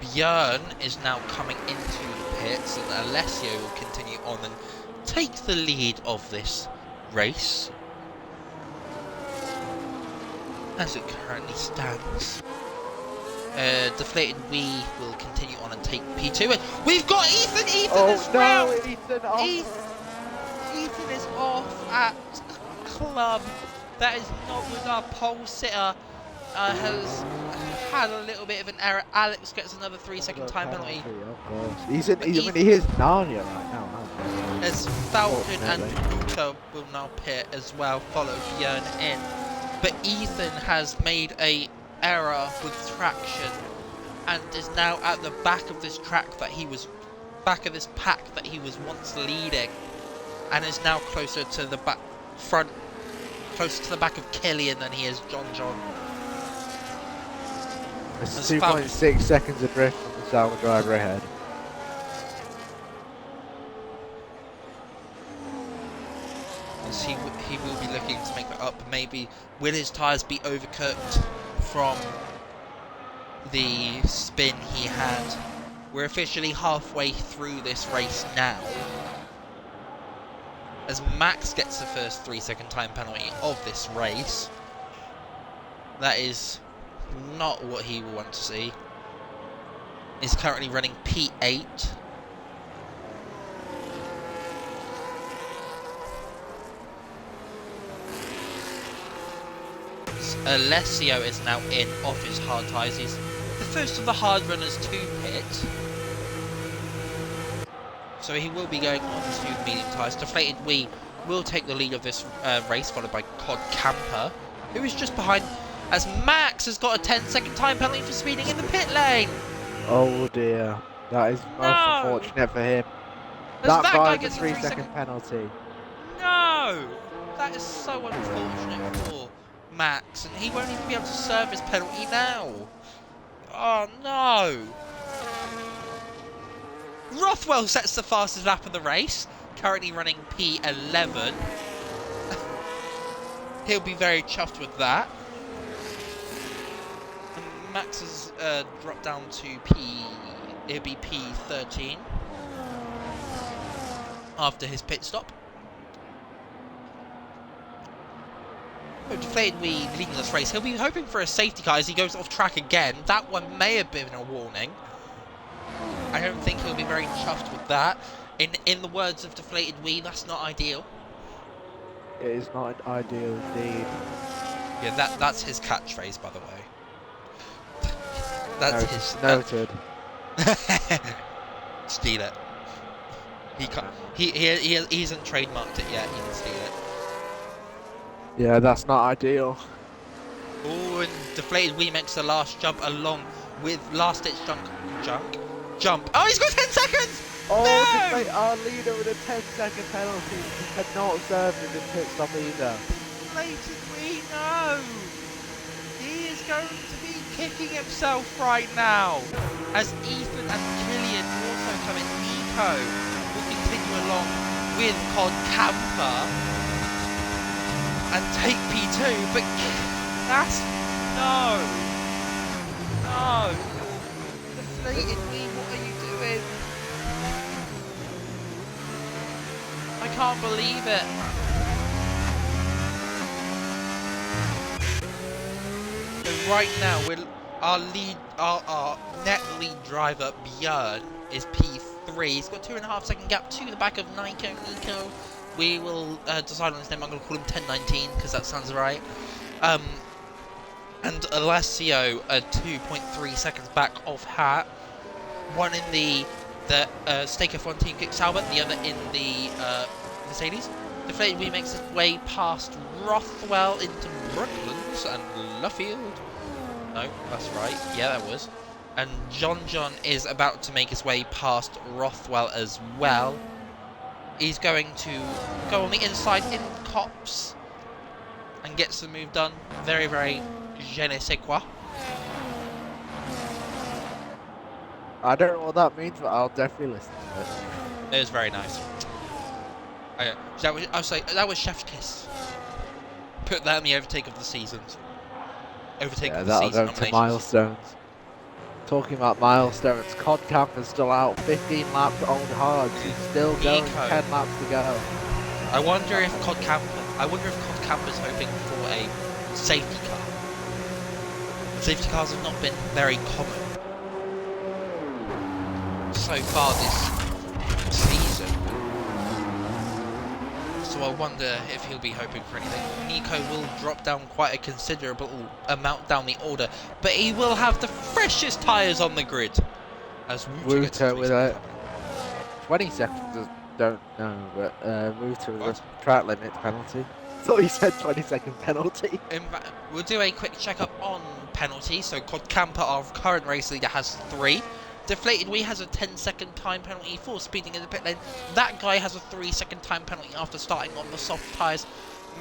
Björn is now coming into the pits, and Alessio will continue on and take the lead of this race as it currently stands. Deflated Wee will continue on and take P2. And we've got Ethan! Ethan is round! Ethan off. Ethan is off at club. That is not with our pole sitter. Has had a little bit of an error. Alex gets another 3-second time penalty. Of course. He is Narnia right now. As Falcon and Uta will now pit as well, follow Björn in. But Ethan has made a error with traction and is now at the back of this track that he was back of this pack that he was once leading, and is now closer to the front, closer to the back of Killian than he is John. It's 2.6 seconds adrift from the Sauber driver ahead. As he will be looking to make that up. Maybe will his tyres be overcooked from the spin he had? We're officially halfway through this race now, as Max gets the first 3-second time penalty of this race. That is not what he will want to see. Is currently running P8. Results. Alessio is now in off his hard tyres. He's the first of the hard runners to pit. So he will be going on to medium tyres. Deflated Wee will take the lead of this race, followed by Cod Camper, who is just behind, as Max has got a 10-second time penalty for speeding in the pit lane. Oh dear, that is most unfortunate for him. That guy gets a 3-second penalty. No! That is so unfortunate for Max, and he won't even be able to serve his penalty now. Oh no! Rothwell sets the fastest lap of the race, currently running P11. He'll be very chuffed with that. And Max has dropped down to it'll be P13 after his pit stop. Deflated Wee leading this race. He'll be hoping for a safety car as he goes off track again. That one may have been a warning. I don't think he'll be very chuffed with that. In the words of Deflated Wee, that's not ideal. It is not ideal indeed. Yeah, that's his catchphrase, by the way. That's his noted. Steal it. He can't. He hasn't trademarked it yet. He can steal it. Yeah, that's not ideal. Oh, and Deflated Wee makes the last jump along with last ditch jump. Oh, he's got 10 seconds! Oh, no! Deflate our leader with a 10-second penalty. He cannot serve in the pit stop either. Deflated Wee, no! He is going to be kicking himself right now. As Ethan and Killian also come in, Nico will continue along with Cod Camper and take P2, but that's no. Deflated Wee, what are you doing? I can't believe it. So right now, our net lead driver Björn is P3. He's got 2.5-second gap to the back of Nico. We will decide on his name. I'm going to call him 1019 because that sounds right. And Alessio 2.3 seconds back off Hat. One in the Staker Fontaine Kick Talbot, the other in the Mercedes. Deflated Wee makes his way past Rothwell into Brooklands and Luffield. No, that's right. Yeah, that was. And John is about to make his way past Rothwell as well. He's going to go on the inside in Cops and get some move done. Very, very je ne sais quoi. I don't know what that means, but I'll definitely listen to it. It was very nice. That was Chef's Kiss. Put that in the overtake of the seasons. Overtake of the season nominations. To milestones. Talking about milestones, Cod Camper's still out, 15 laps on hard. He's still going, 10 laps to go. I wonder if Cod Camper's hoping for a safety car. Safety cars have not been very common so far this season. So I wonder if he'll be hoping for anything. Nico will drop down quite a considerable amount down the order, but he will have the freshest tyres on the grid. As Wouter with a 20 seconds, don't know, but Wouter with a track limit penalty. I thought he said 20-second penalty. We'll do a quick check-up on penalties. So Cod Camper, our current race leader, has 3. Deflated Wee has a 10-second time penalty for speeding in the pit lane. That guy has a 3-second time penalty after starting on the soft tyres.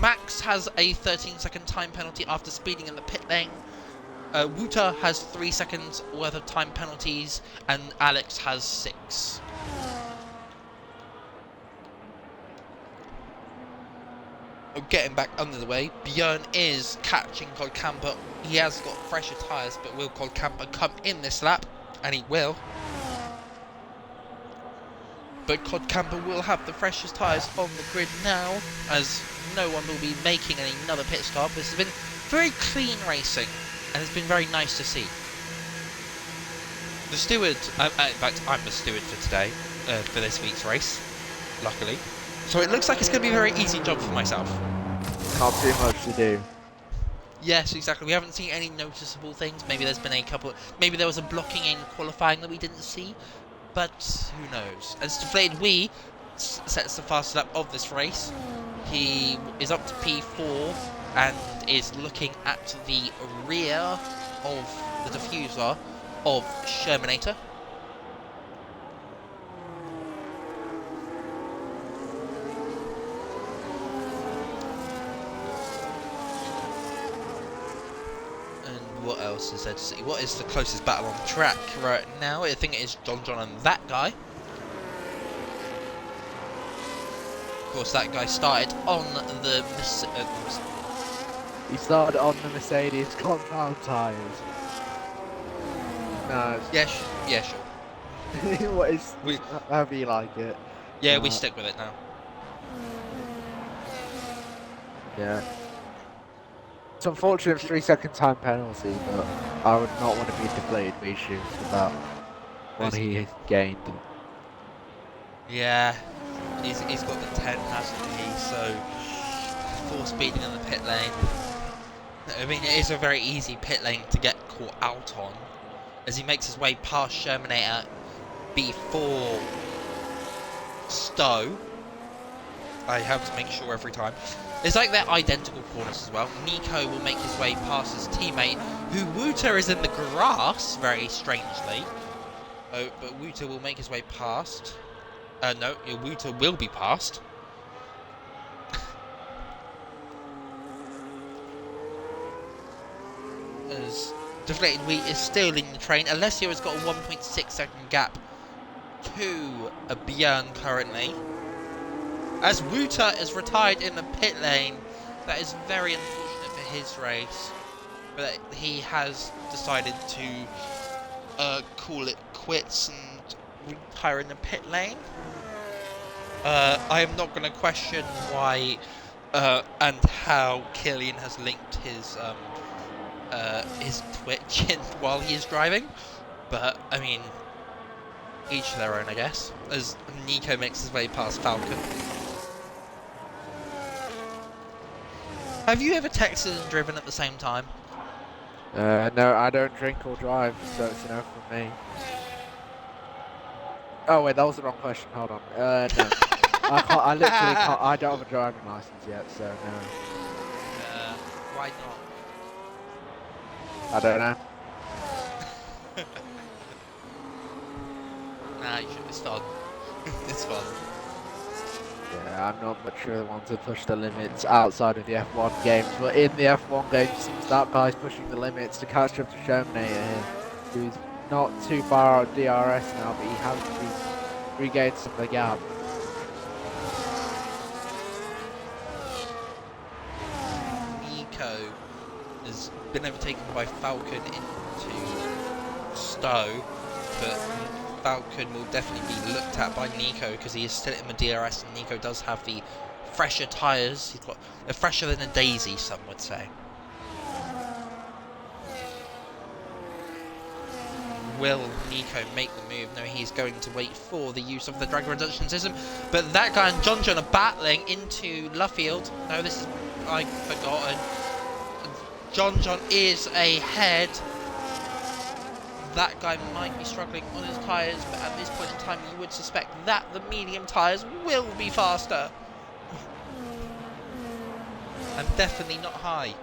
Max has a 13-second time penalty after speeding in the pit lane. Wouter has 3 seconds worth of time penalties, and Alex has 6. Getting back under the way, Björn is catching Cod Camper. He has got fresher tyres, but will Cod Camper come in this lap? And he will. But Cod Camper will have the freshest tyres on the grid now, as no one will be making another pit stop. This has been very clean racing, and it's been very nice to see. The steward, in fact, I'm the steward for today, for this week's race, luckily. So it looks like it's going to be a very easy job for myself. Not too much to do. Yes, exactly. We haven't seen any noticeable things. Maybe there's been a couple. Maybe there was a blocking in qualifying that we didn't see. But who knows? As Deflated Wee sets the fastest lap of this race, he is up to P4 and is looking at the rear of the diffuser of Shermanator. And what else is there to see? What is the closest battle on the track right now? I think it is John and that guy. Of course, that guy started on the... He started on the Mercedes compound tyres. No. Yeah, sure. What is... However you like it. Yeah, we stick with it now. Yeah. It's unfortunate 3-second time penalty, but I would not want to be Deflated Wee shoes about what he gained. Yeah, he's got the 10, hasn't he? So, 4 speeding in the pit lane. I mean, it is a very easy pit lane to get caught out on, as he makes his way past Shermanator before Stowe. I have to make sure every time. It's like they're identical corners as well. Nico will make his way past his teammate, who Wouter is in the grass, very strangely. Oh, but Wouter will make his way past. No, Wouter will be passed. As Deflated Wheat is still leading the train. Alessio has got a 1.6 second gap to Björn currently. As Wouter is retired in the pit lane, that is very unfortunate for his race. But he has decided to call it quits and retire in the pit lane. I am not going to question why and how Killian has linked his Twitch in while he is driving, but I mean, each their own, I guess. As Nico makes his way past Falcon. Have you ever texted and driven at the same time? No, I don't drink or drive, so it's no from me. Oh wait, that was the wrong question. Hold on. No. I literally can't. I don't have a driving license yet, so no. Why not? I don't know. Nah, you should. It's fun. It's fun. Yeah, I'm not much sure the ones that push the limits outside of the F1 games, but in the F1 games, it seems that guy's pushing the limits to catch up to Shermanator here, who's not too far out of DRS now, but he has regained some of the gap. Nico has been overtaken by Falcon into Stowe, but Falcon will definitely be looked at by Nico because he is still in the DRS, and Nico does have the fresher tyres. He's got they're fresher than a daisy, some would say. Will Nico make the move? No, he's going to wait for the use of the drag reduction system. But that guy and John are battling into Luffield. No, this is I've forgotten. John is ahead. That guy might be struggling on his tyres, but at this point in time you would suspect that the medium tyres will be faster. And definitely not high.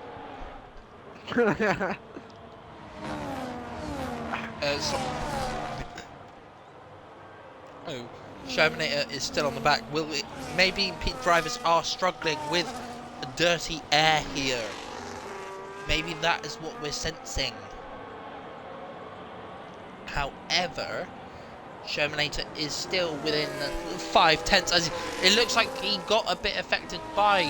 Oh, Shermanator is still on the back. Will it? Maybe drivers are struggling with dirty air here. Maybe that is what we're sensing. However, Shermanator is still within 5/10. As it looks like he got a bit affected by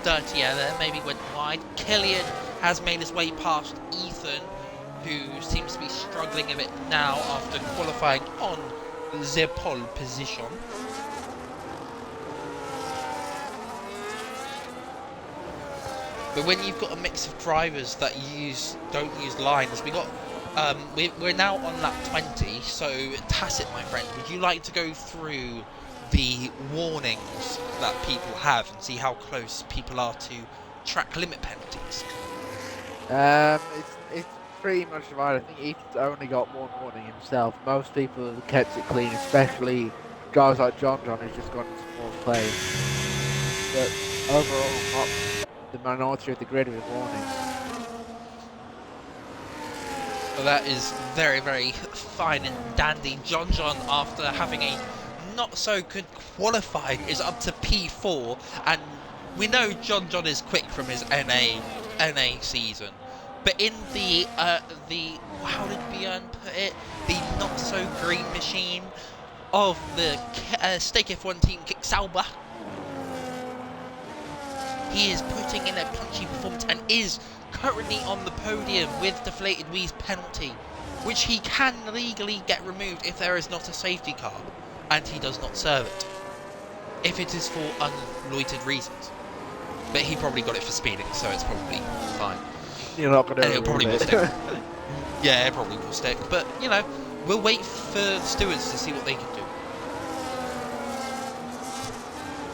dirty air there. Maybe went wide. Killian has made his way past Ethan, who seems to be struggling a bit now after qualifying on the pole position. But when you've got a mix of drivers that don't use lines, we're now on lap 20. So Tacit, my friend, would you like to go through the warnings that people have and see how close people are to track limit penalties? It's pretty much divided. I think Ethan's only got one warning himself. Most people have kept it clean, especially guys like John who's just gone into fourth place. But overall, not the minority of the grid with warnings. Well, that is very, very fine and dandy. John, after having a not so good qualifying, is up to P4, and we know John is quick from his NA season. But in the how did Björn put it? The not so green machine of the Stake F1 team Kick Sauber. He is putting in a punchy performance and is currently on the podium with deflated Wee's penalty, which he can legally get removed if there is not a safety car, and he does not serve it, if it is for unloitered reasons. But he probably got it for speeding, so it's probably fine. You're not going to. And it probably will stick. Yeah, it probably will stick. But you know, we'll wait for the stewards to see what they can do.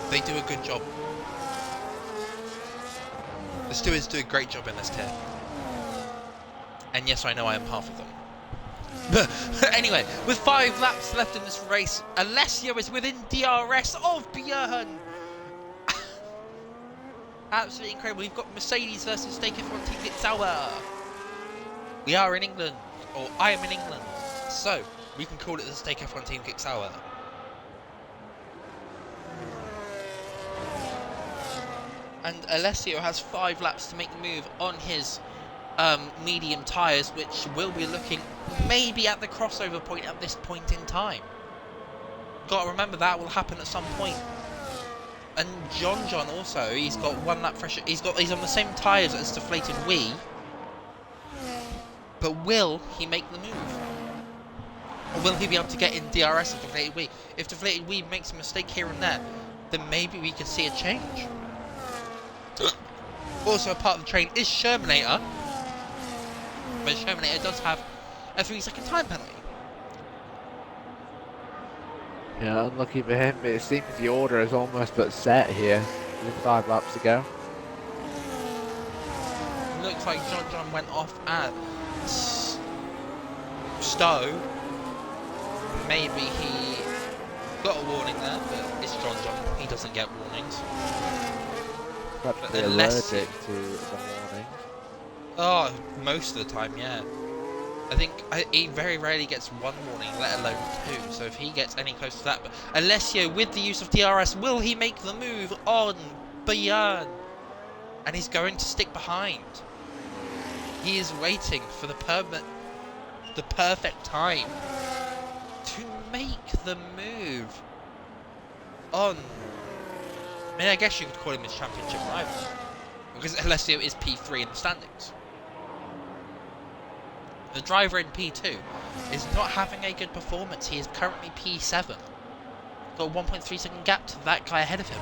They do a good job. The stewards do a great job in this tier. And yes, I know I am half of them. But anyway, with 5 laps left in this race, Alessio is within DRS of Björn. Absolutely incredible. We've got Mercedes versus Stake F1 Team Sauber. We are in England, or I am in England, so we can call it the Stake F1 Team Sauber. And Alessio has 5 laps to make the move on his medium tyres, which will be looking maybe at the crossover point at this point in time. Got to remember that will happen at some point. And John also, he's got 1 lap fresher. He's on the same tyres as deflated Wee. But will he make the move? Or will he be able to get in DRS of deflated Wee? If deflated Wee makes a mistake here and there, then maybe we could see a change. Also, a part of the train is Shermanator, but Shermanator does have a 3-second time penalty. Yeah, unlucky for him, but it seems the order is almost but set here with 5 laps to go. Looks like John went off at Stowe. Maybe he got a warning there, but it's John. He doesn't get warnings. Perhaps they're allergic to the warning. Oh, most of the time, yeah. I think he very rarely gets 1 warning, let alone 2. So if he gets any close to that, but Alessio with the use of DRS, will he make the move on Björn? And he's going to stick behind. He is waiting for the perfect time to make the move on. I mean, I guess you could call him his championship rival, because Alessio is P3 in the standings. The driver in P2 is not having a good performance. He is currently P7. Got a 1.3 second gap to that guy ahead of him.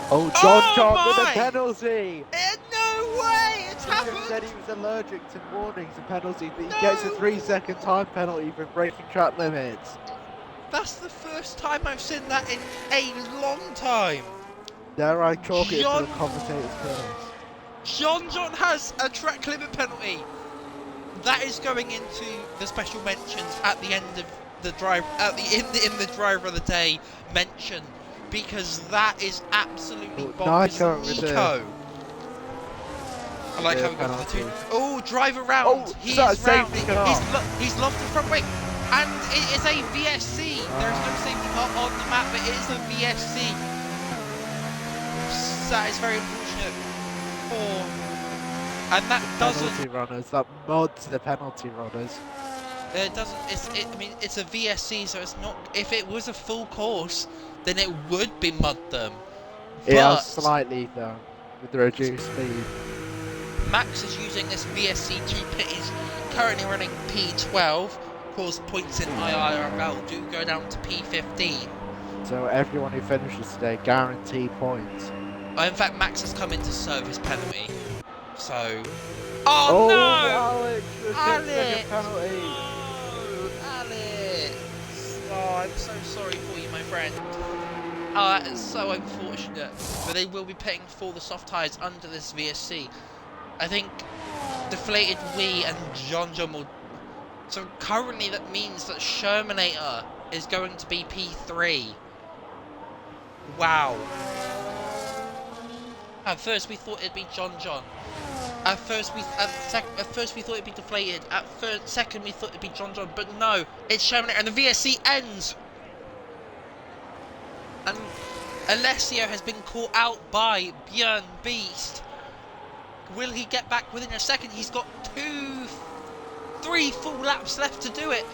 Oh, John with a penalty! No way! It's happened! He said he was allergic to warnings and penalties, but he gets a 3-second time penalty for breaking track limits. That's the first time I've seen that in a long time. Dare I chalk it to the commentator's curse? John has a track limit penalty. That is going into the special mentions at the end of the drive, in the driver of the day mention, because that is absolutely bonkers. Nico. I like how we got the 2. Oh, drive around. Oh, he's round. He's lost the front wing. And it is a VSC. There is no safety car on the map, but it is a VSC. That is very unfortunate for, and that doesn't. Penalty runners. That mods the penalty runners. It doesn't. I mean, it's a VSC, so it's not. If it was a full course, then it would be mud them. Yeah, slightly though, with the reduced speed. Max is using this VSC to pit. He's currently running P12. Of course, points in IIRL do go down to P15. So everyone who finishes today guaranteed points. In fact, Max has come in to serve his penalty. So, oh no! Alex, the 6-second penalty. No, Alex. Oh, I'm so sorry for you, my friend. That is so unfortunate. But they will be paying for the soft tyres under this VSC. I think Deflated Wee and John will... So currently that means that Shermanator is going to be P3. Wow. At first we thought it'd be John. At first we thought it'd be Deflated. Second we thought it'd be John. But no, it's Shermanator, and the VSC ends. And Alessio has been caught out by Björn Beast. Will he get back within a second? He's got 3 full laps left to do it.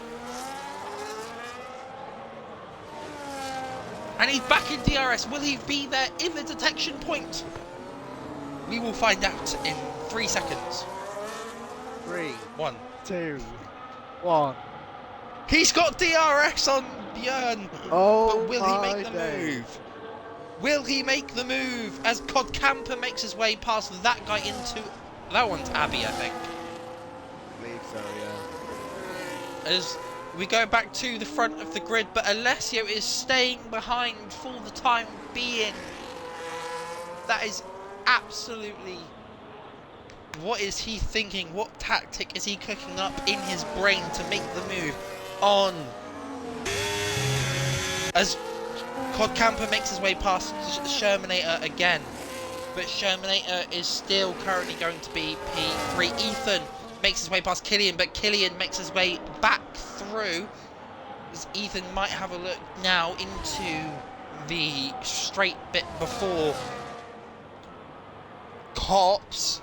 And he's back in DRS. Will he be there in the detection point? We will find out in 3 seconds. 3, 1, 2, 1. He's got DRS on Björn. Oh, but will he make the days. move? Will he make the move as Cod Camper makes his way past that guy into... That one's Abby, I think. I believe so, yeah. As we go back to the front of the grid, but Alessio is staying behind for the time being. That is absolutely... What is he thinking? What tactic is he cooking up in his brain to make the move on? As Cod Camper makes his way past Shermanator again. But Shermanator is still currently going to be P3. Ethan makes his way past Killian, but Killian makes his way back through. As Ethan might have a look now into the straight bit before Cops.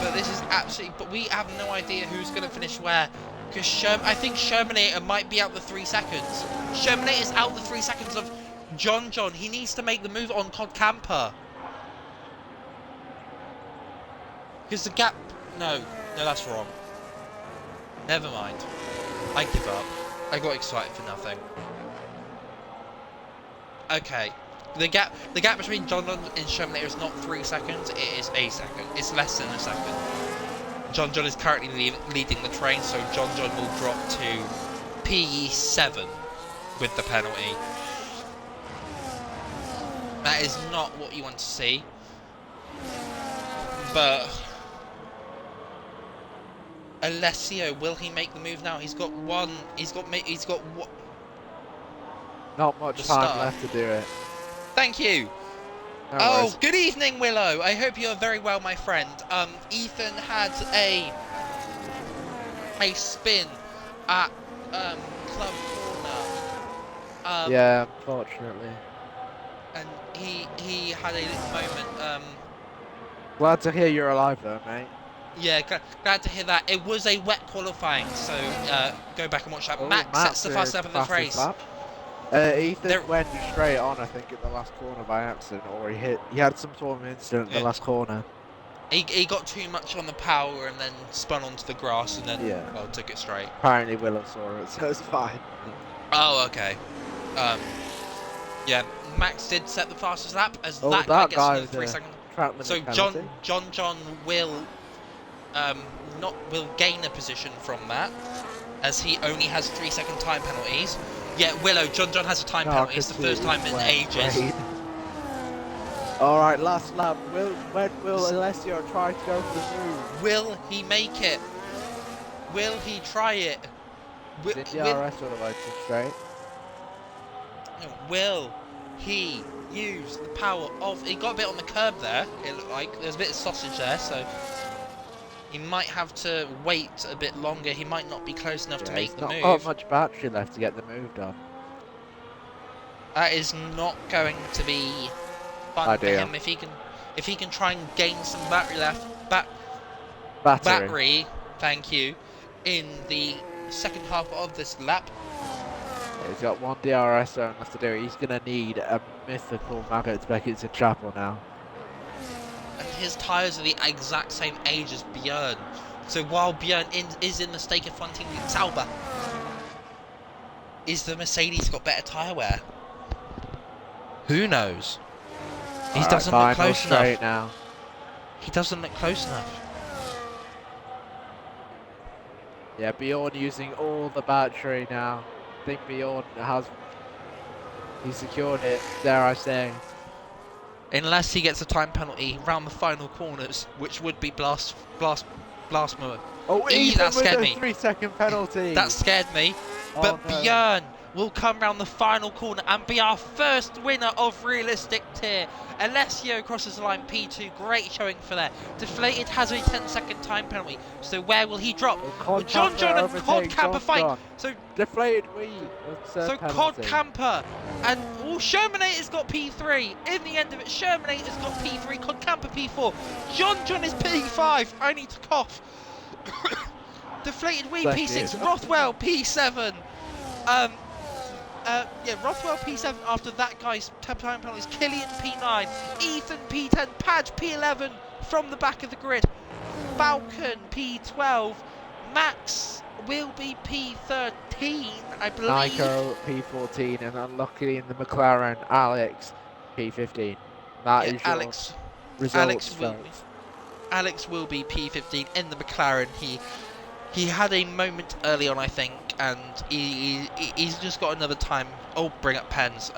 But this is absolutely... But we have no idea who's going to finish where. Because I think Shermanator might be out the 3 seconds. Shermanator's out the 3 seconds of John. He needs to make the move on Cod Camper. Because the gap... No, that's wrong. Never mind. I give up. I got excited for nothing. Okay. The gap between John and Shermanator is not 3 seconds, it is a second. It's less than a second. John is currently leading the train, so John will drop to P7 with the penalty. That is not what you want to see. But Alessio, will he make the move now? He's got one. He's got what? Not much time left to do it. Thank you. No Oh, worries. good evening, Willow. I hope you're very well, my friend. Ethan had a spin at Club Corner. Yeah, unfortunately. And he had a little moment. Glad to hear you're alive though, mate. Yeah, glad to hear that. It was a wet qualifying, so go back and watch that. Oh, Max sets the fastest lap of the race. Ethan went straight on, I think, at the last corner by accident, or he had some sort of incident at the last corner. He got too much on the power and then spun onto the grass and then well, took it straight. Apparently Willow saw it, so it's fine. Oh, okay. Yeah, Max did set the fastest lap as that that guy guy gets another 3 seconds. So penalty. John will gain a position from that, as he only has 3 second time penalties. Yeah, Willow, John has a time penalty. It's the first time in ages. Alright, last lap. When will Alessio try to go for the move? Will he make it? Will he try it? Is it DRS or the way to straight? Will he use the power of... He got a bit on the curb there, it looked like. There's a bit of sausage there, so... He might have to wait a bit longer. He might not be close enough to make the move. Not much battery left to get the move done. That is not going to be fun for him if he can try and gain some battery left. Battery. Thank you. In the second half of this lap. Yeah, he's got 1 DRS zone left to do. He's going to need a mythical Maggots Beckett's in Chapel now. And his tyres are the exact same age as Björn. So while Björn is in the stake of fronting Sauber, is the Mercedes got better tyre wear? Who knows? He doesn't look close enough. Now. He doesn't look close enough. Yeah, Bjorn using all the battery now. I think Bjorn he secured it, dare I say. Unless he gets a time penalty round the final corners, which would be blast mode. Oh, That Ethan with scared a me. 3-second penalty. That scared me. Oh But no. Björn will come round the final corner and be our first winner of realistic tier. Alessio crosses the line P2. Great showing for there. Deflated has a 10-second time penalty. So where will he drop? Oh, Cod John Camper and Cod overtakes Camper John fight. John. So Deflated wheel. That's a Cod penalty. Camper and Shermanator's got P3. In the end of it, Shermanator's got P3. Cod Camper P4. John is P5. I need to cough. Deflated Wee Bless P6, you. Rothwell P7. Rothwell P7 after that guy's time penalties. Killian P9, Ethan P10, Padge P11 from the back of the grid. Falcon P12, Max will be P13, I believe. Nico P14 and unluckily in the McLaren Alex P15. That is your results, folks. Alex will be P15 in the McLaren. He had a moment early on, I think, and he's just got another time. Oh, bring up pens.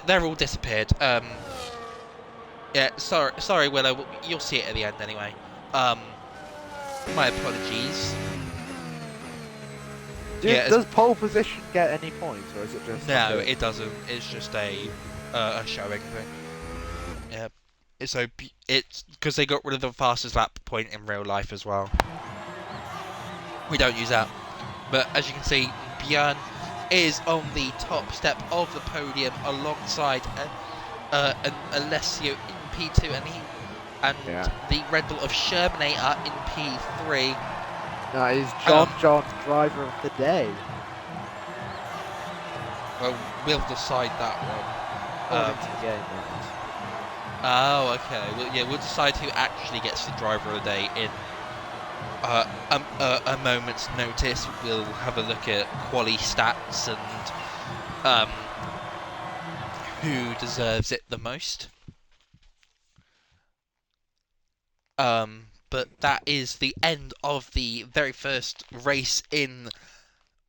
They're all disappeared. Sorry, Willow. You'll see it at the end anyway. My apologies. Does pole position get any points, or is it just? No, it doesn't. It's just a showing thing. Yeah. It's because they got rid of the fastest lap point in real life as well. We don't use that, but as you can see, Björn is on the top step of the podium alongside Alessio in P2 and the Red Bull of Shermanator in P3. That is John, driver of the day. Well, we'll decide that one. To the game, Oh, okay. We'll decide who actually gets the driver of the day in a moment's notice. We'll have a look at quali stats and who deserves it the most. But that is the end of the very first race in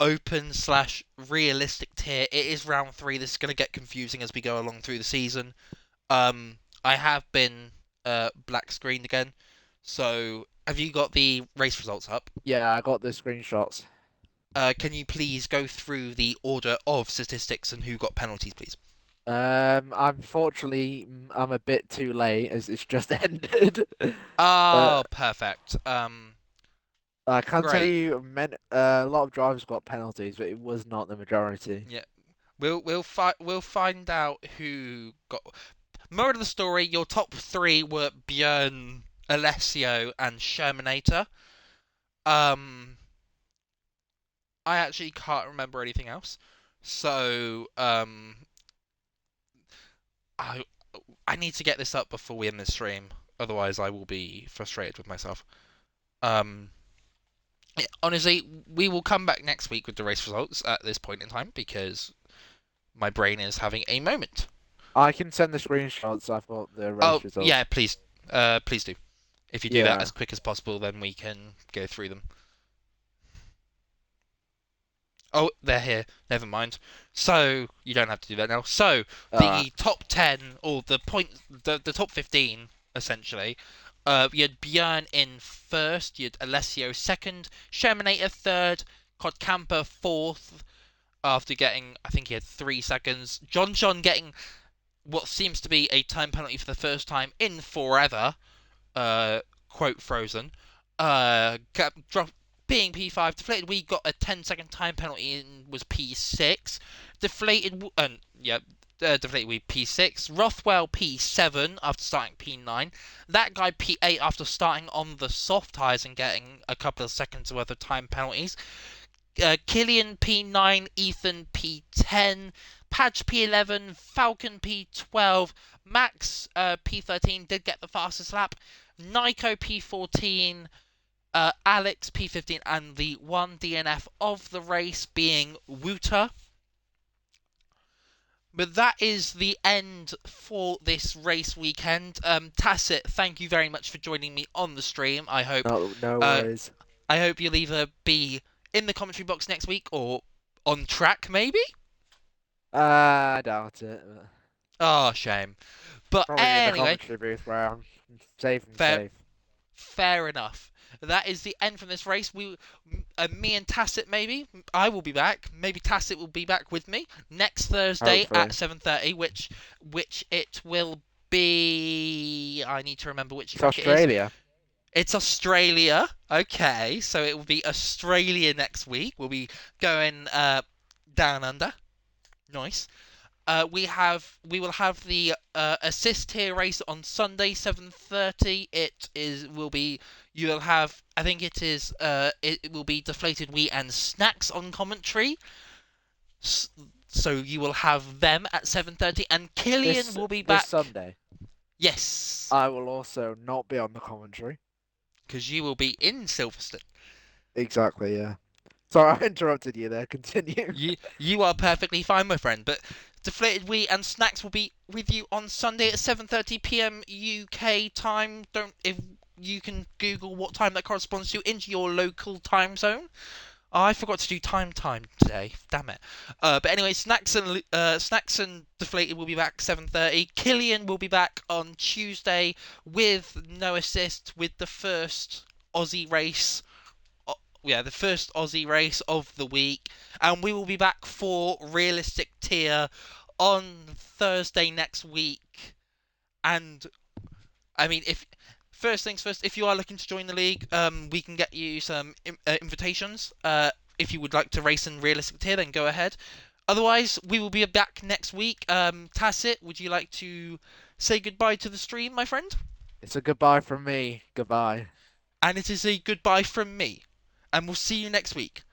open/realistic tier. It is round 3. This is going to get confusing as we go along through the season. I have been black screened again. So, have you got the race results up? Yeah, I got the screenshots. Can you please go through the order of statistics and who got penalties, please? Unfortunately, I'm a bit too late as it's just ended. Oh, perfect. I can tell great. you, a lot of drivers got penalties, but it was not the majority. Yeah, we'll find out who got. Moral of the story: your top 3 were Björn, Alessio, and Shermanator. I actually can't remember anything else, so I need to get this up before we end this stream. Otherwise, I will be frustrated with myself. Honestly, we will come back next week with the race results at this point in time because my brain is having a moment. I can send the screenshots. I've got the race results. Yeah, please do. If you do that as quick as possible, then we can go through them. Oh, they're here. Never mind. So you don't have to do that now. So the top 10 or the top 15 essentially. You had Björn in first. You had Alessio second. Shermanator third. Codcamper fourth. After getting, I think he had 3 seconds. John getting what seems to be a time penalty for the first time in forever. Quote Frozen. Being P5, Deflated we got a 10-second time penalty and was P6. Deflated we P6. Rothwell P7 after starting P9. That guy P8 after starting on the soft tyres and getting a couple of seconds worth of time penalties. Killian P9, Ethan P10, Padge P11, Falcon P12, Max P13 did get the fastest lap. Nico P14, Alex P15, and the one DNF of the race being Wouter. But that is the end for this race weekend. Tacit, thank you very much for joining me on the stream. I hope. No worries. I hope you'll either be in the commentary box next week or on track, maybe? I doubt it. But Oh, shame. But probably in the anyway, commentary booth where I'm safe and fair, safe. fair enough. That is the end from this race. Me and Tacit maybe. I will be back. Maybe Tacit will be back with me next Thursday at Hopefully. 7:30, which it will be. I need to remember which It's track it is. Australia. It's Australia. Okay, so it will be Australia next week. We'll be going down under. Nice. We will have the assist tier race on Sunday 7:30. It is will be you will have I think it is it will be deflated wheat and snacks on commentary. So you will have them at 7:30 and Killian This will be this back. Sunday, Yes, I will also not be on the commentary. because you will be in Silverstone. Exactly, yeah. Sorry, I interrupted you there. Continue. You are perfectly fine, my friend. But deflated wheat and snacks will be with you on Sunday at 7:30 p.m. UK time. Don't if you can Google what time that corresponds to into your local time zone. Oh, I forgot to do time today. Damn it. But anyway, snacks and deflated will be back 7:30. Killian will be back on Tuesday with no assist with the first Aussie race yeah, the first Aussie race of the week, and we will be back for realistic tier on Thursday next week. And I mean, if first things first, if you are looking to join the league, we can get you some invitations. If you would like to race in realistic tier, then go ahead. Otherwise, we will be back next week. Tacit, would you like to say goodbye to the stream, my friend? It's a goodbye from me. Goodbye. And it is a goodbye from me. And we'll see you next week.